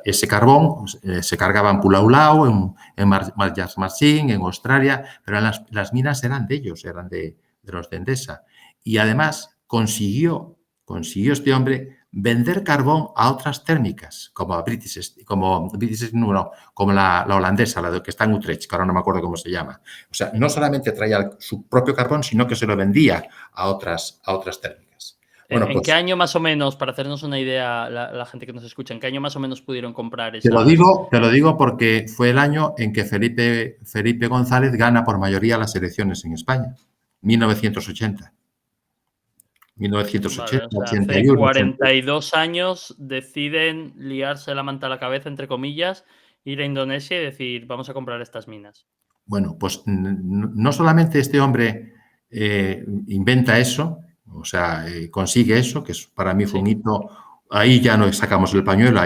ese carbón se cargaba en Pulau Lau, en Marching, en Australia, pero las minas eran de ellos, eran de los de Endesa. Y además consiguió este hombre vender carbón a otras térmicas, como la holandesa, la que está en Utrecht, que ahora no me acuerdo cómo se llama. O sea, no solamente traía su propio carbón, sino que se lo vendía a otras térmicas. Bueno, ¿En qué año más o menos, para hacernos una idea, la gente que nos escucha, en qué año más o menos pudieron comprar esa? Te lo digo porque fue el año en que Felipe González gana por mayoría las elecciones en España, 1980. 1980, Vale, o sea, 81, hace 42 años deciden liarse la manta a la cabeza, entre comillas, ir a Indonesia y decir, vamos a comprar estas minas. Bueno, pues no solamente este hombre inventa eso, o sea, consigue eso, que para mí fue un hito. Ahí ya no sacamos el pañuelo,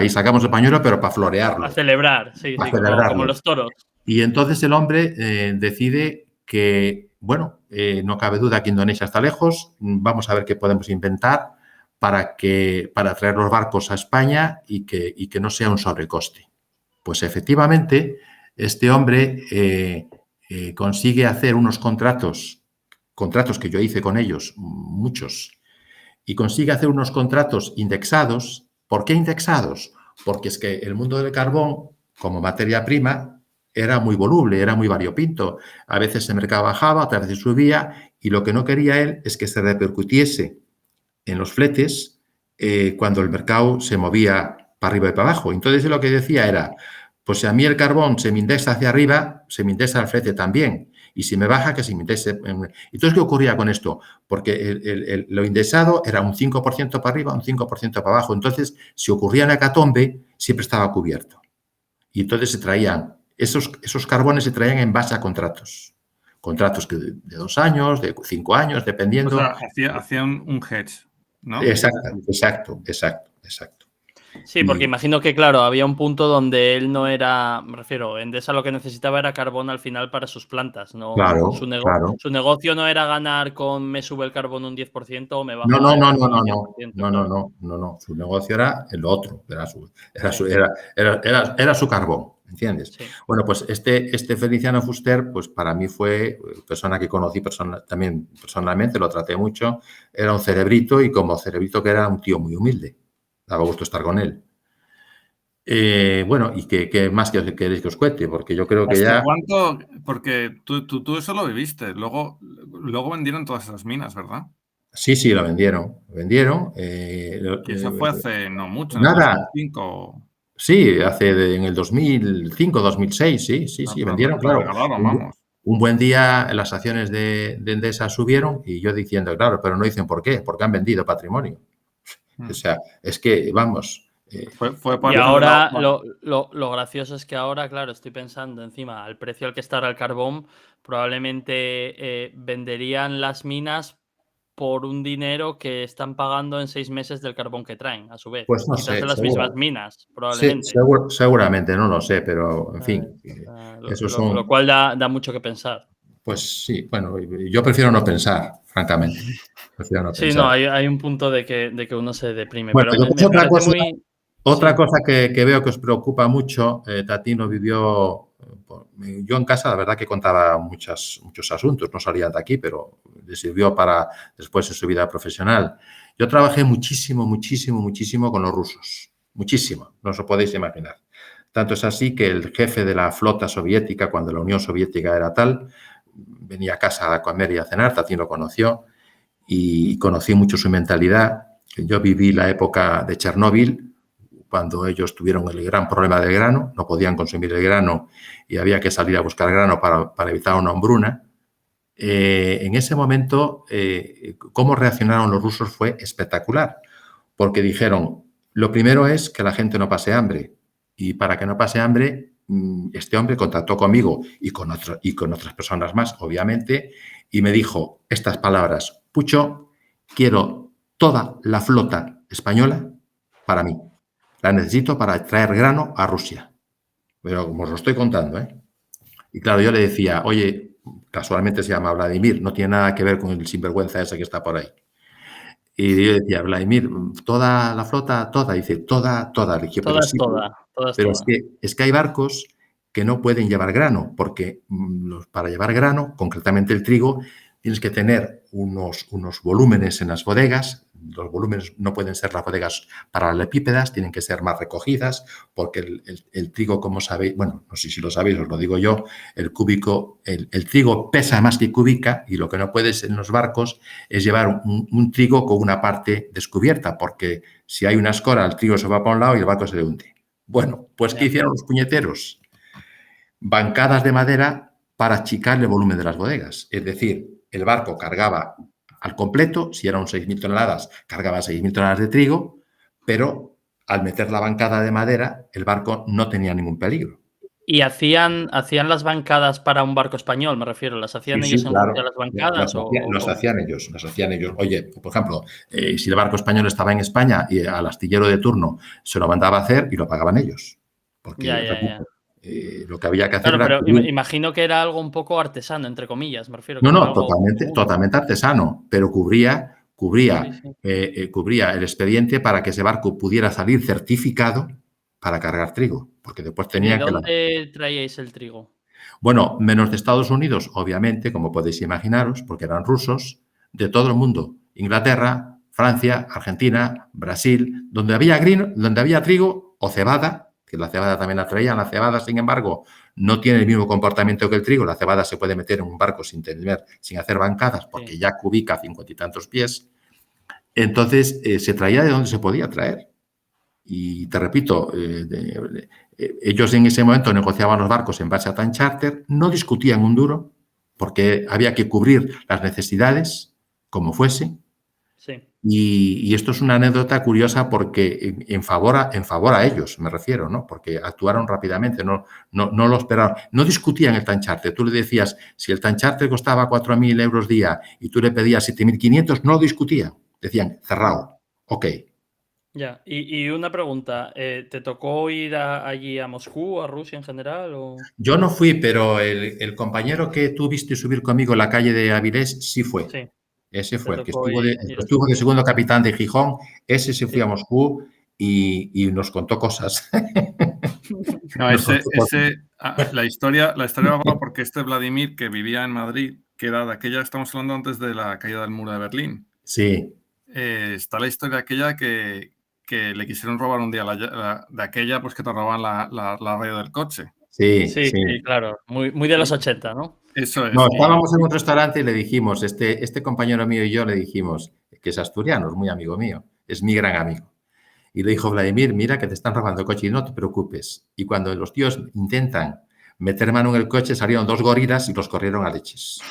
pero para florearlo. A celebrar, sí, como los toros. Y entonces el hombre decide que, bueno, no cabe duda que Indonesia está lejos, vamos a ver qué podemos inventar para traer los barcos a España y que no sea un sobrecoste. Pues efectivamente, este hombre consigue hacer unos contratos que yo hice con ellos, muchos, y consigue hacer unos contratos indexados. ¿Por qué indexados? Porque es que el mundo del carbón, como materia prima, era muy voluble, era muy variopinto. A veces el mercado bajaba, otras veces subía, y lo que no quería él es que se repercutiese en los fletes cuando el mercado se movía para arriba y para abajo. Entonces lo que decía era, pues si a mí el carbón se me indexa hacia arriba, se me indexa el flete también. Y si me baja, que se me indexe. Entonces, ¿qué ocurría con esto? Porque lo indexado era un 5% para arriba, un 5% para abajo. Entonces, si ocurría una hecatombe, siempre estaba cubierto. Y entonces se traían, esos carbones se traían en base a contratos. Contratos de 2 años, de 5 años, dependiendo. O sea, hacían un hedge, ¿no? Exacto. Sí, porque imagino que, claro, había un punto donde él no era, me refiero, Endesa lo que necesitaba era carbón al final para sus plantas, ¿no? Claro. Su negocio no era ganar con me sube el carbón un 10% o me baja No. un 10%. No. Su negocio era lo otro, era su carbón, ¿entiendes? Sí. Bueno, pues este Feliciano Fuster, pues para mí fue persona que conocí también personalmente, lo traté mucho, era un cerebrito y como cerebrito que era un tío muy humilde. Daba gusto estar con él. Bueno, ¿y qué más queréis que os cuente? Porque yo creo que ya... ¿Cuánto? Porque tú eso lo viviste. Luego vendieron todas esas minas, ¿verdad? Sí, lo vendieron. Y eso fue hace no mucho, nada. En el 2005. Sí, en el 2005, 2006, sí, vendieron, claro. Vamos. Un buen día las acciones de Endesa subieron y yo diciendo, claro, pero no dicen por qué, porque han vendido patrimonio. O sea, es que, vamos... y ahora lo gracioso es que ahora, claro, estoy pensando encima al precio al que estará el carbón, probablemente venderían las minas por un dinero que están pagando en 6 meses del carbón que traen, a su vez. Pues no quizás sé, de las mismas minas, probablemente. Sí, seguramente, no lo sé, pero en fin. Lo cual da mucho que pensar. Pues sí, bueno, yo prefiero no pensar, francamente. No, hay un punto de que uno se deprime. Bueno, pero otra cosa que veo que os preocupa mucho, Tatino vivió... Yo en casa, la verdad que contaba muchos asuntos, no salía de aquí, pero le sirvió para después de su vida profesional. Yo trabajé muchísimo con los rusos. Muchísimo, no os lo podéis imaginar. Tanto es así que el jefe de la flota soviética, cuando la Unión Soviética era tal, venía a casa a comer y a cenar, Tatino lo conoció y conocí mucho su mentalidad. Yo viví la época de Chernóbil, cuando ellos tuvieron el gran problema del grano, no podían consumir el grano y había que salir a buscar grano para evitar una hambruna. En ese momento, cómo reaccionaron los rusos fue espectacular, porque dijeron, lo primero es que la gente no pase hambre, y para que no pase hambre, este hombre contactó conmigo y con otras personas más, obviamente, y me dijo estas palabras, Pucho, quiero toda la flota española para mí. La necesito para traer grano a Rusia. Pero como os lo estoy contando, ¿eh? Y claro, yo le decía, oye, casualmente se llama Vladimir, no tiene nada que ver con el sinvergüenza ese que está por ahí. Y yo decía, Vladimir, toda la flota, toda, dice, toda. Le dije, Toda pero es sí, toda, toda es pero toda. es que hay barcos que no pueden llevar grano, porque para llevar grano, concretamente el trigo, tienes que tener unos volúmenes en las bodegas. Los volúmenes no pueden ser las bodegas paralelepípedas, tienen que ser más recogidas, porque el trigo, como sabéis, bueno, no sé si lo sabéis, os lo digo yo, el trigo pesa más que cubica, y lo que no puedes en los barcos es llevar un trigo con una parte descubierta, porque si hay una escora, el trigo se va para un lado y el barco se le hunde. Bueno, pues ¿qué hicieron los puñeteros? Bancadas de madera para achicar el volumen de las bodegas. Es decir, el barco cargaba al completo, si eran 6.000 toneladas, cargaba 6.000 toneladas de trigo, pero al meter la bancada de madera, el barco no tenía ningún peligro. ¿Y hacían las bancadas para un barco español, me refiero? ¿Las hacían ellos en Rusia las bancadas? Las hacían ellos. Oye, por ejemplo, si el barco español estaba en España y al astillero de turno se lo mandaba a hacer y lo pagaban ellos. Porque, Ya. lo que había que hacer Claro, era... pero imagino que era algo un poco artesano, entre comillas, me refiero. Que No, era algo totalmente artesano, pero cubría Sí. el expediente para que ese barco pudiera salir certificado para cargar trigo, porque después ¿Y de tenían que... dónde traíais el trigo? Bueno, menos de Estados Unidos, obviamente, como podéis imaginaros, porque eran rusos, de todo el mundo. Inglaterra, Francia, Argentina, Brasil, donde había trigo o cebada, que la cebada también la traían. La cebada, sin embargo, no tiene el mismo comportamiento que el trigo. La cebada se puede meter en un barco sin hacer bancadas, porque ya cubica 50 y tantos pies. Entonces, se traía de donde se podía traer. Y te repito, ellos en ese momento negociaban los barcos en base a time charter, no discutían un duro, porque había que cubrir las necesidades como fuese. Sí. Y esto es una anécdota curiosa porque en favor a ellos, me refiero, ¿no? Porque actuaron rápidamente, no lo esperaron. No discutían el time charter. Tú le decías, si el time charter costaba 4.000 euros día y tú le pedías 7.500, no lo discutían. Decían, cerrado, ok. Ya, y una pregunta, ¿te tocó ir allí a Moscú, a Rusia en general? Yo no fui, pero el compañero que tú viste subir conmigo en la calle de Avilés sí fue. Sí, Ese fue, el que tocó estuvo de segundo capitán de Gijón. Ese se fue a Moscú y nos contó cosas. No, la historia va porque Vladimir, que vivía en Madrid, que era de aquella, estamos hablando antes de la caída del muro de Berlín. Sí. Está la historia aquella que le quisieron robar un día de aquella, pues que te robaban la radio del coche. Sí, claro, muy de los 80, ¿no? Eso es. No, estábamos en un restaurante y le dijimos, este compañero mío y yo le dijimos, que es asturiano, es muy amigo mío, es mi gran amigo. Y le dijo, Vladimir, mira que te están robando el coche y no te preocupes. Y cuando los tíos intentan meter mano en el coche, salieron 2 gorilas y los corrieron a leches.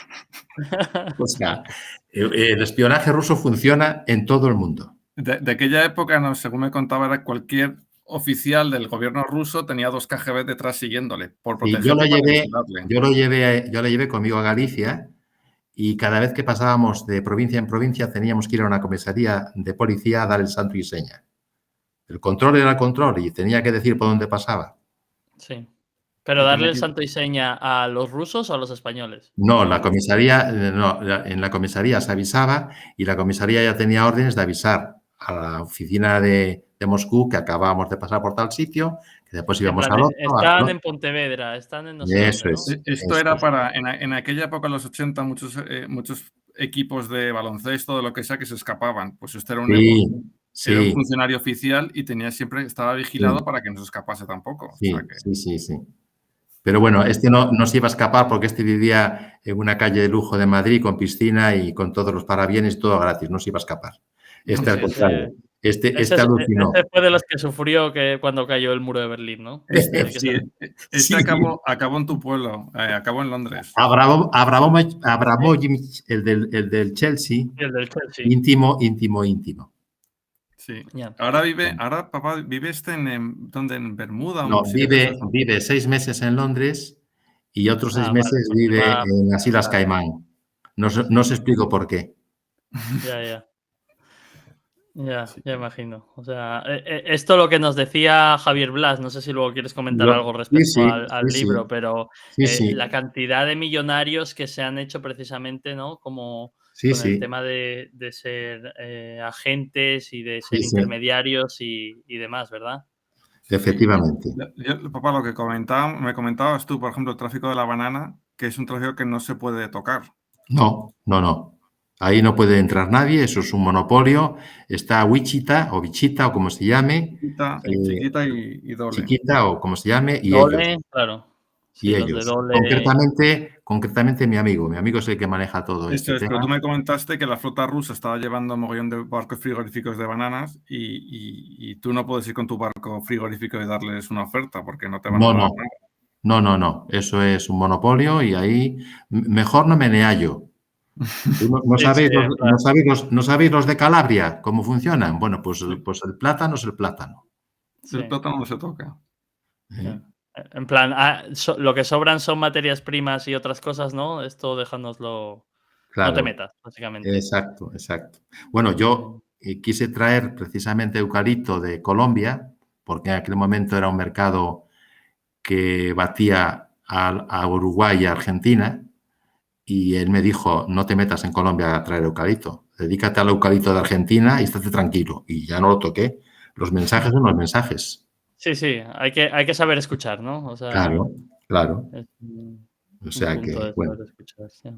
O sea, el espionaje ruso funciona en todo el mundo. De aquella época, no, según me contaba, era cualquier oficial del gobierno ruso tenía 2 KGB detrás siguiéndole por protegerle. Yo lo llevé conmigo a Galicia y cada vez que pasábamos de provincia en provincia teníamos que ir a una comisaría de policía a dar el santo y seña. El control era el control y tenía que decir por dónde pasaba. Sí. ¿Pero darle el santo y seña a los rusos o a los españoles? No, en la comisaría se avisaba y la comisaría ya tenía órdenes de avisar a la oficina de Moscú que acabábamos de pasar por tal sitio, que después íbamos al otro. Están en Pontevedra, están en no sé Eso dónde, ¿no? es. Esto era para, en aquella época, en los 80, muchos equipos de baloncesto, de lo que sea, que se escapaban. Pues este era era un funcionario oficial y estaba vigilado para que no se escapase tampoco. Sí. Pero bueno, este no se iba a escapar porque este vivía en una calle de lujo de Madrid con piscina y con todos los parabienes, todo gratis, no se iba a escapar. Al contrario. Este alucinó. Ese fue de los que sufrió cuando cayó el muro de Berlín, ¿no? Acabó en tu pueblo, acabó en Londres. Abramovich, el del Chelsea, El del Chelsea. íntimo. Sí. Yeah. Ahora papá vive ¿dónde? ¿En Bermuda? No, vive 6 meses en Londres y otros 6 meses pues vive en las Islas Caimán. No os explico por qué. Ya. Ya, Sí. ya imagino. O sea, esto lo que nos decía Javier Blas, no sé si luego quieres comentar algo Sí, respecto sí, al sí, libro, sí, pero sí, la sí, cantidad de millonarios que se han hecho precisamente, ¿no? Como sí, con el sí, tema de ser agentes y de sí, ser sí, intermediarios y demás, ¿verdad? Sí, efectivamente. papá, lo que me comentabas tú, por ejemplo, el tráfico de la banana, que es un tráfico que no se puede tocar. No, no, no. Ahí no puede entrar nadie, eso es un monopolio. Está Wichita o Vichita o como se llame, eh, Chiquita y doble. Chiquita o como se llame, y ellos. Dole, claro. Y Sí, los de ellos. Dole. Concretamente mi amigo es el que maneja todo este Eso es, pero tema. tú me comentaste que la flota rusa estaba llevando un mogollón de barcos frigoríficos de bananas y tú no puedes ir con tu barco frigorífico y darles una oferta porque no te van a No, dar no, nada. no, no, no. Eso es un monopolio y ahí mejor no me neallo. ¿Tú no Sí, sí, sabéis en plan, no sabéis los de Calabria cómo funcionan? Bueno, pues, Sí, pues el plátano es el plátano. el sí. plátano no se toca. ¿Eh? Ya. En plan, lo que sobran son materias primas y otras cosas, ¿no? Esto déjanoslo. No te Claro. metas, básicamente. Exacto, exacto. Bueno, yo Sí. quise traer precisamente eucalipto de Colombia, porque en aquel momento era un mercado que batía a Uruguay y a Argentina, y él me dijo, no te metas en Colombia a traer eucalipto, dedícate al eucalipto de Argentina y estate tranquilo. Y ya no lo toqué. Los mensajes son los mensajes. Sí, sí, hay que saber escuchar, ¿no? O sea, Claro, claro. es un O un sea punto que, de bueno. saber escuchar, sí.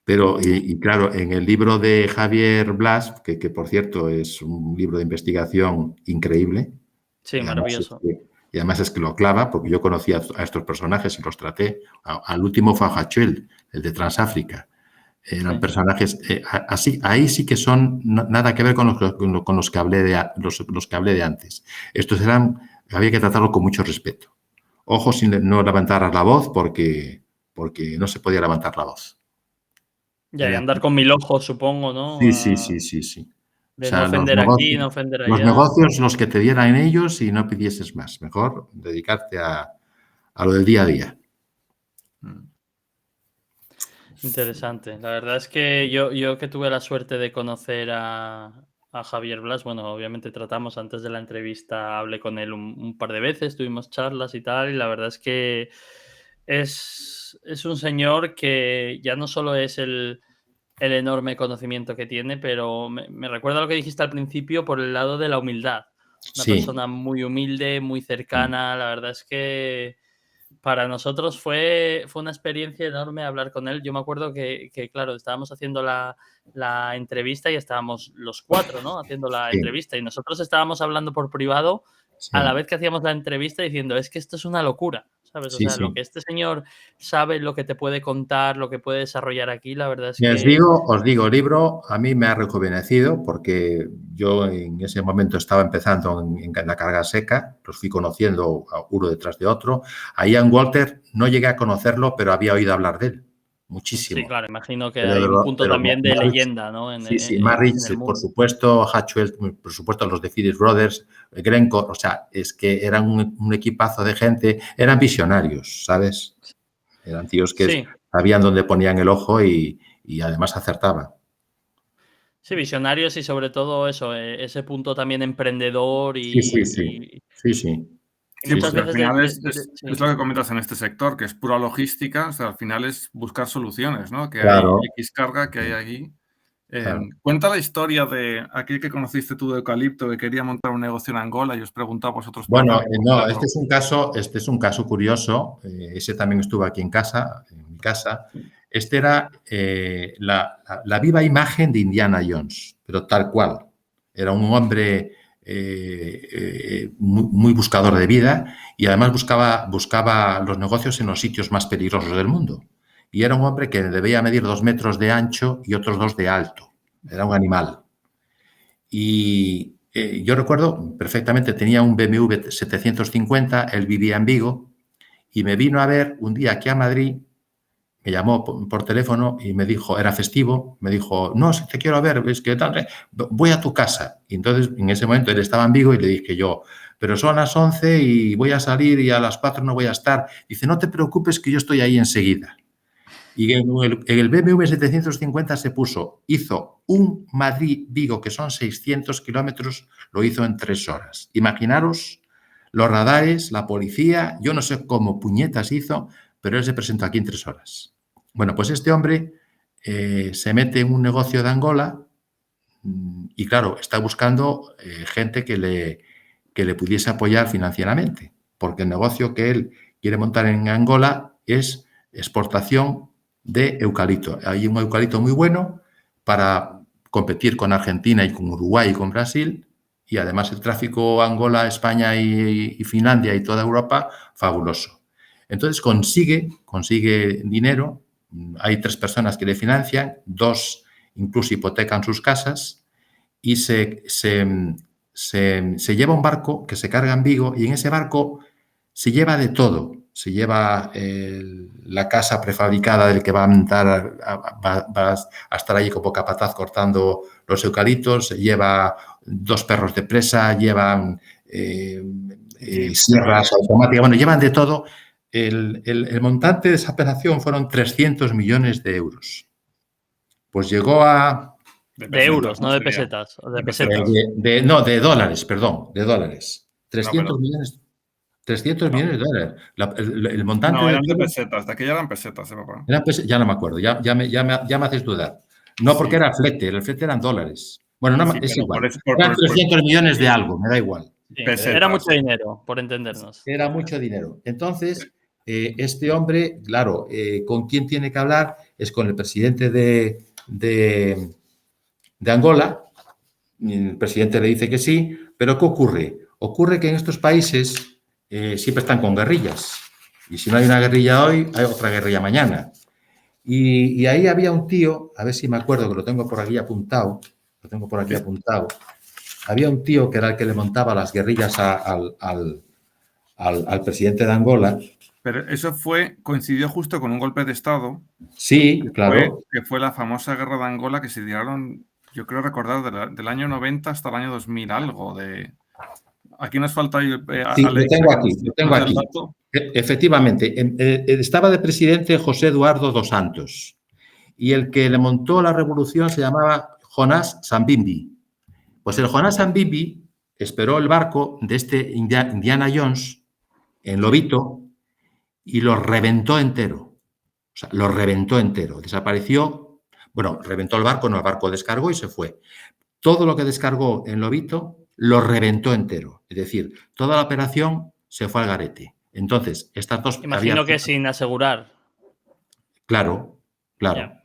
Pero, y claro, en el libro de Javier Blas, que por cierto es un libro de investigación increíble, Sí, maravilloso. y además es que lo clava, porque yo conocía a estos personajes y los traté. Al último fue a Hachuel, el de Transáfrica. Eran Sí. personajes, así, ahí sí que son nada que ver con los que hablé los que hablé de antes. Estos eran, había que tratarlo con mucho respeto. Ojo sin no levantar la voz, porque no se podía levantar la voz. Ya, y Era andar con 1000 ojos, supongo, ¿no? Sí, sí, sí, sí, sí. O De no sea, ofender aquí, no ofender los allá. negocios los que te dieran ellos y no pidieses más. Mejor dedicarte a lo del día a día. Mm. Interesante. La verdad es que yo que tuve la suerte de conocer a Javier Blas, bueno, obviamente tratamos antes de la entrevista, hablé con él un par de veces, tuvimos charlas y tal, y la verdad es que es un señor que ya no solo es el enorme conocimiento que tiene, pero me recuerda lo que dijiste al principio por el lado de la humildad. Una Sí. persona muy humilde, muy cercana, la verdad es que para nosotros fue una experiencia enorme hablar con él. Yo me acuerdo que, claro, estábamos haciendo la entrevista y estábamos los cuatro, ¿no? Haciendo la Sí, entrevista y nosotros estábamos hablando por privado a la sí, vez que hacíamos la entrevista diciendo, es que esto es una locura, ¿sabes? O sí, sea, lo sí. que este señor sabe, lo que te puede contar, lo que puede desarrollar aquí, la verdad es Y que os digo, el libro a mí me ha rejuvenecido porque yo en ese momento estaba empezando en la carga seca, los fui conociendo a uno detrás de otro. A Ian Walter no llegué a conocerlo, pero había oído hablar de él sí, muchísimo. claro, imagino que Pero, hay un punto pero también de Marrich, leyenda, ¿no? sí, sí, Marrich, En el por mundo. supuesto, Hatchwell, por supuesto, los de Phillips Brothers, Glencore, o sea, es que eran un equipazo de gente, eran visionarios, ¿sabes? Eran tíos que Sí, sabían dónde ponían el ojo y además acertaban. sí, visionarios y sobre todo eso, ese punto también emprendedor Sí, sí, sí, sí, sí, y Sí, sí, muchas sí, porque al veces final sí, es lo que comentas en este sector, que es pura logística, o sea, al final es buscar soluciones, ¿no? Que hay claro, X carga que hay aquí. claro. Cuenta la historia de aquel que conociste tú de Eucalipto, que quería montar un negocio en Angola y os preguntaba a vosotros por Bueno, también no, montarlo. este es un caso curioso. Ese también estuvo aquí en casa, en mi casa. Este era la viva imagen de Indiana Jones, pero tal cual. Era un hombre muy buscador de vida y además buscaba los negocios en los sitios más peligrosos del mundo. Y era un hombre que debía medir 2 metros de ancho y otros 2 de alto. Era un animal. Y yo recuerdo perfectamente, tenía un BMW 750, él vivía en Vigo y me vino a ver un día aquí a Madrid, me llamó por teléfono y me dijo, era festivo, me dijo, no, si te quiero ver, es que tal, voy a tu casa. Y entonces en ese momento él estaba en Vigo y le dije yo, pero son las 11 y voy a salir y a las 4 no voy a estar. Dice, no te preocupes que yo estoy ahí enseguida. Y en el BMW 750 hizo un Madrid-Vigo, que son 600 kilómetros, lo hizo en 3 horas. Imaginaros los radares, la policía, yo no sé cómo puñetas hizo, pero él se presentó aquí en 3 horas. Bueno, pues este hombre se mete en un negocio de Angola y, claro, está buscando gente que le pudiese apoyar financieramente, porque el negocio que él quiere montar en Angola es exportación de eucalipto. Hay un eucalipto muy bueno para competir con Argentina y con Uruguay y con Brasil, y además el tráfico Angola, España y Finlandia y toda Europa, fabuloso. Entonces consigue dinero, hay 3 personas que le financian, 2 incluso hipotecan sus casas y se lleva un barco que se carga en Vigo, y en ese barco se lleva de todo. Se lleva la casa prefabricada del que va a montar, va a estar allí como capataz cortando los eucaliptos, se lleva 2 perros de presa, llevan sierras automáticas, bueno, llevan de todo. El montante de esa operación fueron 300 millones de euros. Pues llegó a... De euros, no de pesetas. De pesetas. No, de dólares, perdón, de dólares. 300 millones. 300 millones de dólares. El montante... No, eran de pesetas. De aquí ya eran pesetas, papá. Ya no me acuerdo, ya me haces dudar. No, porque era el flete eran dólares. Bueno, no, es igual. Eran 300 millones de algo, me da igual. Sí, era mucho dinero, por entendernos. Era mucho dinero. Entonces, este hombre, claro, ¿con quién tiene que hablar? Es con el presidente de Angola. El presidente le dice que sí, pero ¿qué ocurre? Ocurre que en estos países siempre están con guerrillas. Y si no hay una guerrilla hoy, hay otra guerrilla mañana. Y ahí había un tío, a ver si me acuerdo, que lo tengo por aquí apuntado. Había un tío que era el que le montaba las guerrillas al presidente de Angola. Pero eso coincidió justo con un golpe de Estado. Sí, claro. Que fue la famosa guerra de Angola, que se dieron, yo creo recordar, del año 90 hasta el año 2000 algo. Aquí nos falta... sí, lo tengo aquí. Efectivamente, estaba de presidente José Eduardo dos Santos, y el que le montó la revolución se llamaba Jonás Savimbi. Pues el Jonás Savimbi esperó el barco de este Indiana Jones en Lobito y lo reventó entero. O sea, lo reventó entero. Desapareció. Bueno, reventó el barco descargó y se fue. Todo lo que descargó en Lobito lo reventó entero. Es decir, toda la operación se fue al garete. Entonces, estas dos... Imagino que sin asegurar. Claro. Yeah.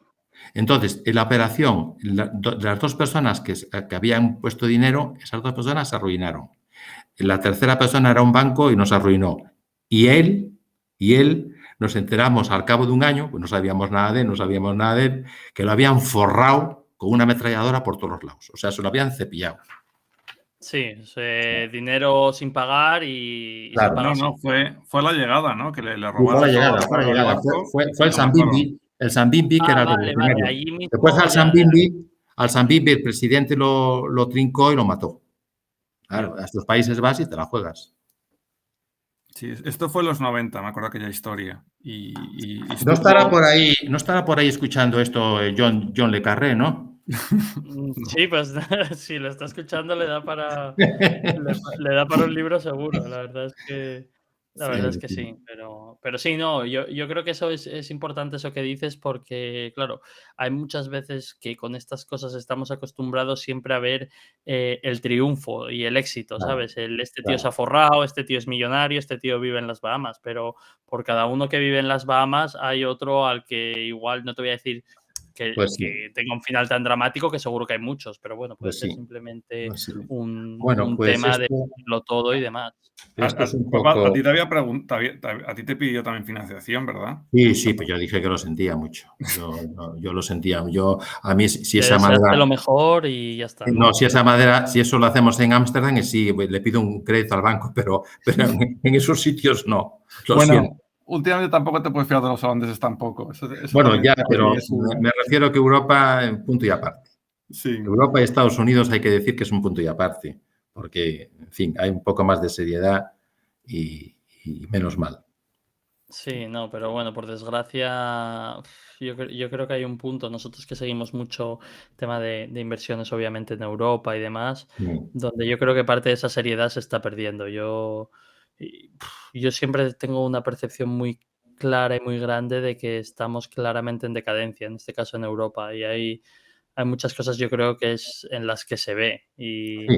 Entonces, en la operación, de las 2 personas que habían puesto dinero, esas 2 personas se arruinaron. La tercera persona era un banco y nos arruinó. Y él, nos enteramos al cabo de un año, pues no sabíamos nada de él, que lo habían forrado con una ametralladora por todos los lados. O sea, se lo habían cepillado. Sí, dinero sin pagar y... Claro, fue la llegada, ¿no? Que le robaron. Fue la llegada. Fue el Savimbi, que era el revolucionario. Después al Savimbi el presidente lo trincó y lo mató. Claro, a estos países vas y te la juegas. Sí, esto fue en los 90, me acuerdo aquella historia. No estará por ahí escuchando esto John Le Carré, ¿no? Sí, pues si lo está escuchando le da para un libro seguro. La verdad es que sí, pero sí, no, yo creo que eso es importante eso que dices, porque claro, hay muchas veces que con estas cosas estamos acostumbrados siempre a ver el triunfo y el éxito, ¿sabes? Este tío se ha forrado, este tío es millonario, este tío vive en las Bahamas, pero por cada uno que vive en las Bahamas hay otro al que igual, no te voy a decir que tenga un final tan dramático, que seguro que hay muchos, pero bueno, puede ser simplemente un tema de verlo todo y demás. Esto es un poco... A ti te había preguntado, a ti te pidió también financiación, ¿verdad? Sí, pues yo dije que lo sentía mucho. Yo lo sentía. A mí, si esa madera... lo mejor y ya está. No, si esa madera, si eso lo hacemos en Ámsterdam, sí, le pido un crédito al banco, pero en esos sitios no. Lo siento. Últimamente tampoco te puedes fiar de los holandeses tampoco. Eso bueno, ya, pero me refiero a que Europa es un punto y aparte. Sí. Europa y Estados Unidos hay que decir que es un punto y aparte, porque, en fin, hay un poco más de seriedad y menos mal. Sí, no, pero bueno, por desgracia, yo creo que hay un punto, nosotros que seguimos mucho tema de inversiones, obviamente, en Europa y demás, Mm. donde yo creo que parte de esa seriedad se está perdiendo. Yo siempre tengo una percepción muy clara y muy grande de que estamos claramente en decadencia, en este caso en Europa, y hay muchas cosas yo creo que es en las que se ve. Y Sí.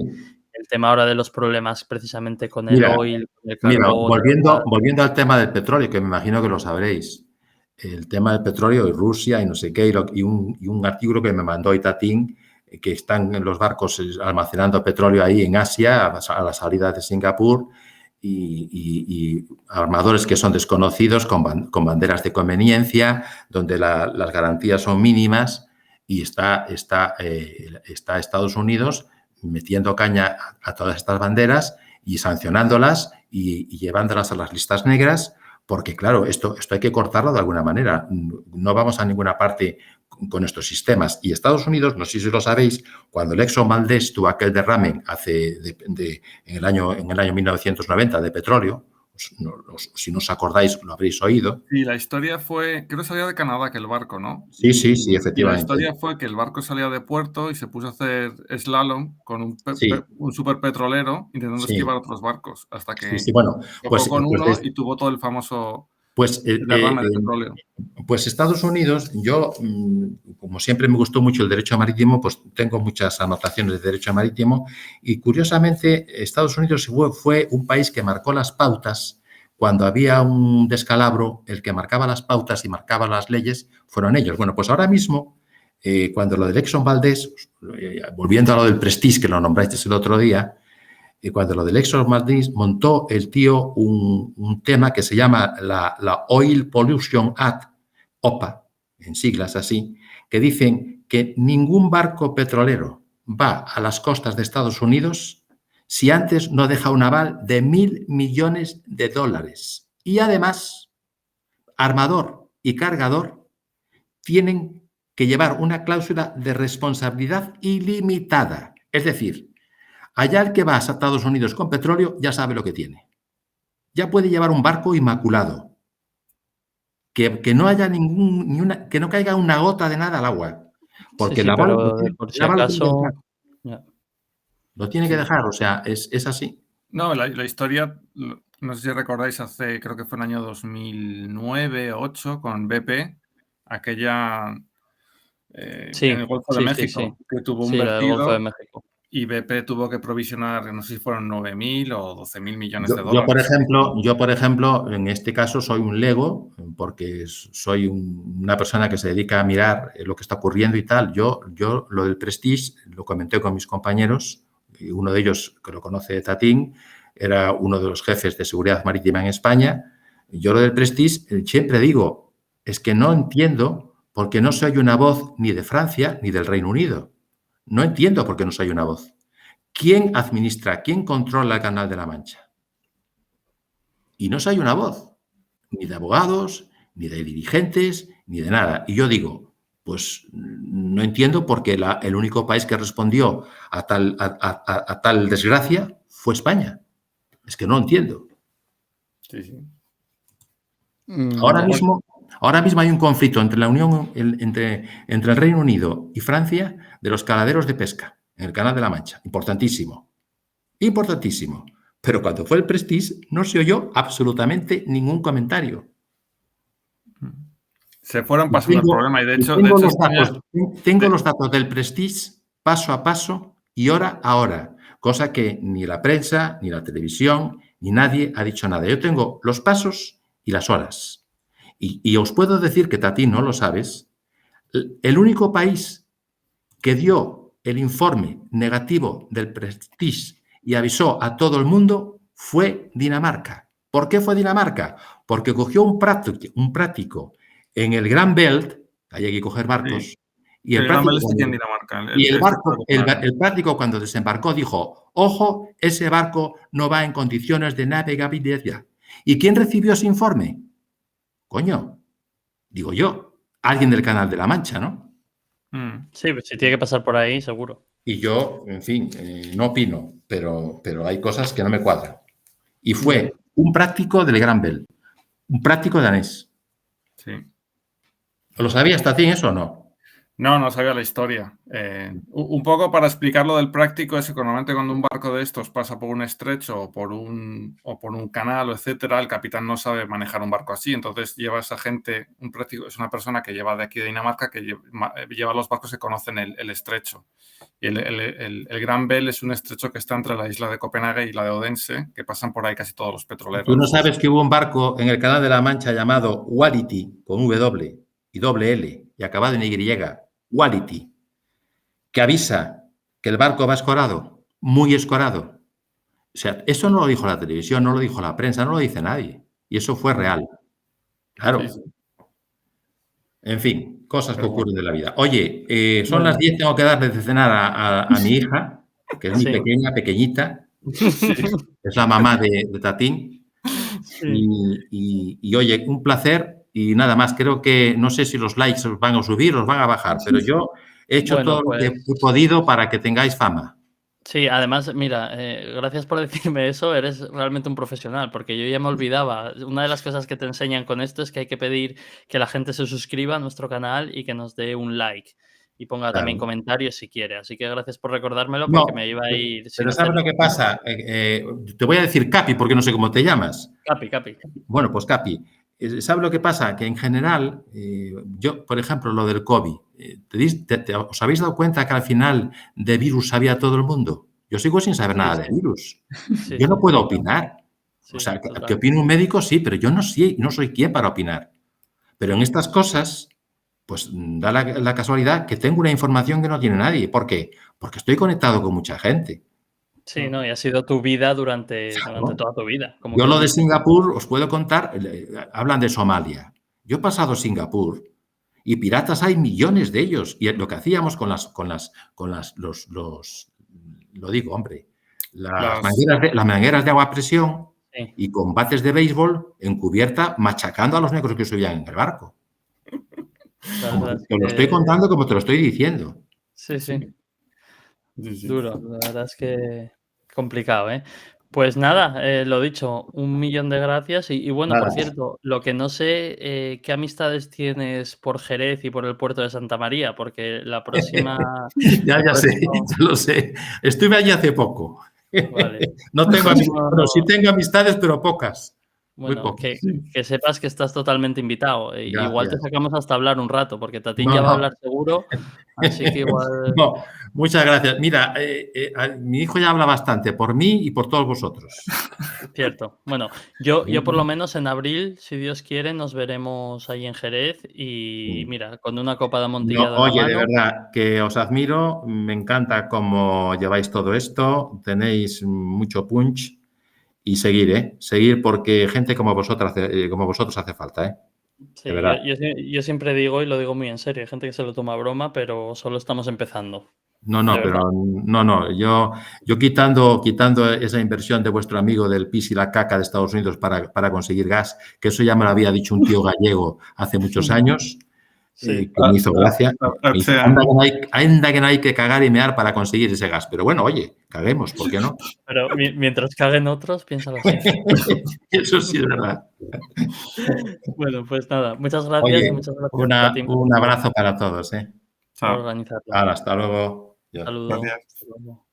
el tema ahora de los problemas precisamente con el Mira, oil, con el Mira, carbón y volviendo, demás. volviendo al tema del petróleo, que me imagino que lo sabréis, el tema del petróleo y Rusia y no sé qué, y un artículo que me mandó Itatín, que están en los barcos almacenando petróleo ahí en Asia, a la salida de Singapur, y armadores que son desconocidos con banderas de conveniencia, donde las garantías son mínimas, y está Estados Unidos metiendo caña a todas estas banderas y sancionándolas y llevándolas a las listas negras, porque claro, esto hay que cortarlo de alguna manera. No vamos a ninguna parte con estos sistemas. Y Estados Unidos, no sé si lo sabéis, cuando el Exxon Valdez tuvo aquel derrame en el año 1990 de petróleo, si no os acordáis, lo habréis oído. Y la historia fue, creo que salía de Canadá que el barco, ¿no? Sí, sí, sí, Y la efectivamente. historia fue que el barco salía de puerto y se puso a hacer slalom con Sí, un superpetrolero intentando sí, esquivar otros barcos hasta sí, que sí. Bueno, chocó pues, con pues, uno y tuvo todo el famoso pues derrame de petróleo. Pues Estados Unidos, yo, como siempre me gustó mucho el derecho marítimo, pues tengo muchas anotaciones de derecho marítimo y curiosamente Estados Unidos fue un país que marcó las pautas cuando había un descalabro, el que marcaba las pautas y marcaba las leyes fueron ellos. Bueno, pues ahora mismo, cuando lo del Exxon Valdez, volviendo a lo del Prestige, que lo nombraste el otro día, y cuando lo del Exxon Valdez montó el tío un tema que se llama la Oil Pollution Act, OPA, en siglas así, que dicen que ningún barco petrolero va a las costas de Estados Unidos si antes no deja un aval de $1.000 millones. Y además, armador y cargador tienen que llevar una cláusula de responsabilidad ilimitada. Es decir, allá el que va a Estados Unidos con petróleo ya sabe lo que tiene. Ya puede llevar un barco inmaculado. Que no haya que no caiga una gota de nada al agua. Sí, Porque el sí, aval, pero por el si aval lo tiene que dejar. acaso, ya, Lo tiene que Sí. dejar, o sea, es así. No, la historia, no sé si recordáis, creo que fue en el año 2009 o 2008 con BP, aquella en sí, el Golfo de sí, sí, sí. México, que tuvo un Sí, la del Golfo de vertido México. y BP tuvo que provisionar, no sé si fueron 9.000 o 12.000 millones de Yo, dólares. por ejemplo, en este caso soy un lego, porque soy una persona que se dedica a mirar lo que está ocurriendo y tal. Yo lo del Prestige lo comenté con mis compañeros, y uno de ellos, que lo conoce, Tatín, era uno de los jefes de seguridad marítima en España. Yo lo del Prestige siempre digo, es que no entiendo por qué no se oye una voz ni de Francia ni del Reino Unido. No entiendo por qué no se oye una voz. ¿Quién administra, quién controla el Canal de la Mancha? Y no se oye una voz, ni de abogados, ni de dirigentes, ni de nada. Y yo digo, pues no entiendo por qué el único país que respondió a tal desgracia fue España. Es que no entiendo. Sí, sí. Ahora Ya. mismo, ahora mismo hay un conflicto entre la Unión, entre el Reino Unido y Francia de los caladeros de pesca en el Canal de la Mancha. Importantísimo. Importantísimo. Pero cuando fue el Prestige no se oyó absolutamente ningún comentario. Se fueron Y pasando el tengo, problema y de y hecho, tengo los España, datos, tengo los datos del Prestige paso a paso y hora a hora, cosa que ni la prensa, ni la televisión, ni nadie ha dicho nada. Yo tengo los pasos y las horas. Y os puedo decir que, Tati, no lo sabes, el único país que dio el informe negativo del Prestige y avisó a todo el mundo fue Dinamarca. ¿Por qué fue Dinamarca? Porque cogió un práctico en el Gran Belt, hay que coger barcos, sí, y el el Gran práctico, Bel está aquí en Dinamarca. y el Está barco, el, claro. el práctico cuando desembarcó dijo, ojo, ese barco no va en condiciones de navegabilidad. ¿Y quién recibió ese informe? Coño, digo yo, alguien del Canal de la Mancha, ¿no? Sí, pues si tiene que pasar por ahí, seguro. Y yo, en fin, no opino, pero hay cosas que no me cuadran. Y fue un práctico del Gran Bell. Un práctico danés. Sí. ¿Lo sabías, Tatín, eso o no? No sabía la historia. Un poco para explicar lo del práctico es que normalmente cuando un barco de estos pasa por un estrecho o por un canal, etcétera, el capitán no sabe manejar un barco así. Entonces lleva a esa gente, un práctico es una persona que lleva de aquí de Dinamarca, que lleva los barcos que conocen el estrecho. Y el Gran Bell es un estrecho que está entre la isla de Copenhague y la de Odense, que pasan por ahí casi todos los petroleros. Tú no sabes que hubo un barco en el Canal de la Mancha llamado Wality, con W y doble L, y acabado en Y, Wality, que avisa que el barco va escorado, muy escorado. O sea, eso no lo dijo la televisión, no lo dijo la prensa, no lo dice nadie. Y eso fue real. Claro. Sí. En fin, cosas que Pero ocurren de la vida. Oye, son las 10, tengo que darle de cenar a mi hija, que es muy Sí. pequeña, pequeñita. Es la mamá de Tatín. Sí. Y oye, un placer y nada más. Creo que no sé si los likes os van a subir o os van a bajar, pero yo he hecho Bueno, todo lo que pues, he podido para que tengáis fama. sí, además, mira, gracias por decirme eso, eres realmente un profesional, porque yo ya me olvidaba. Una de las cosas que te enseñan con esto es que hay que pedir que la gente se suscriba a nuestro canal y que nos dé un like y ponga también Claro. comentarios si quiere. Así que gracias por recordármelo No, porque me iba a ir sin pero ¿sabes lo hacerlo. que pasa? Te voy a decir Capi, porque no sé cómo te llamas. Capi. Bueno, pues Capi, ¿sabes lo que pasa? Que en general, yo, por ejemplo, lo del COVID, ¿os habéis dado cuenta que al final de virus sabía todo el mundo? Yo sigo sin saber nada de virus. Sí, Yo no puedo sí, opinar. O sí, sea, que total. opine un médico, sí, pero yo no soy quien para opinar. Pero en estas cosas, pues da la casualidad que tengo una información que no tiene nadie. ¿Por qué? Porque estoy conectado con mucha gente. Sí, no, y ha sido tu vida durante Claro. toda tu vida, como Yo quien lo de dice. Singapur os puedo contar, hablan de Somalia. Yo he pasado Singapur y piratas hay millones de ellos. Y lo que hacíamos lo digo, hombre, las mangueras de agua a presión Sí. y con bates de béisbol en cubierta machacando a los negros que subían en el barco. La verdad es Te lo estoy que contando como te lo estoy diciendo. sí. Sí. Duro, la verdad es que complicado, ¿eh? Pues nada, lo dicho, 1.000.000 de gracias y bueno, por Nada. cierto, lo que no sé, ¿qué amistades tienes por Jerez y por el puerto de Santa María? Porque la próxima Ya sé, próximo ya lo sé. Estuve allí hace poco. vale, No el tengo próximo bueno, sí tengo amistades, pero pocas. Muy bueno, pocas. que sepas que estás totalmente invitado. Igual te Gracias. sacamos hasta hablar un rato, porque Tatín ya va a No. hablar seguro, así que igual No, muchas gracias. Mira, mi hijo ya habla bastante por mí y por todos vosotros. cierto. Bueno, yo por lo menos en abril, si Dios quiere, nos veremos ahí en Jerez y mira, con una copa de No, amontillado en la oye, de mano. verdad, que os admiro, me encanta cómo lleváis todo esto, tenéis mucho punch y seguir, ¿eh? Seguir porque gente como vosotros hace falta, ¿eh? De Sí, verdad. yo siempre digo, y lo digo muy en serio, hay gente que se lo toma a broma, pero solo estamos empezando, No, de verdad. pero no. Yo quitando esa inversión de vuestro amigo del pis y la caca de Estados Unidos para conseguir gas, que eso ya me lo había dicho un tío gallego hace muchos años, Sí, que me hizo gracia. Me dice, sea, anda que no hay que cagar y mear para conseguir ese gas. Pero bueno, oye, caguemos, ¿por qué no? pero mientras caguen otros, piénsalo así. Eso sí es verdad. Bueno, pues nada, muchas gracias y Oye, muchas gracias, Tatín, un abrazo para todos, ¿eh? por chao. organizarlo. Hasta luego. Adiós. Saludo. Gracias. Hasta luego.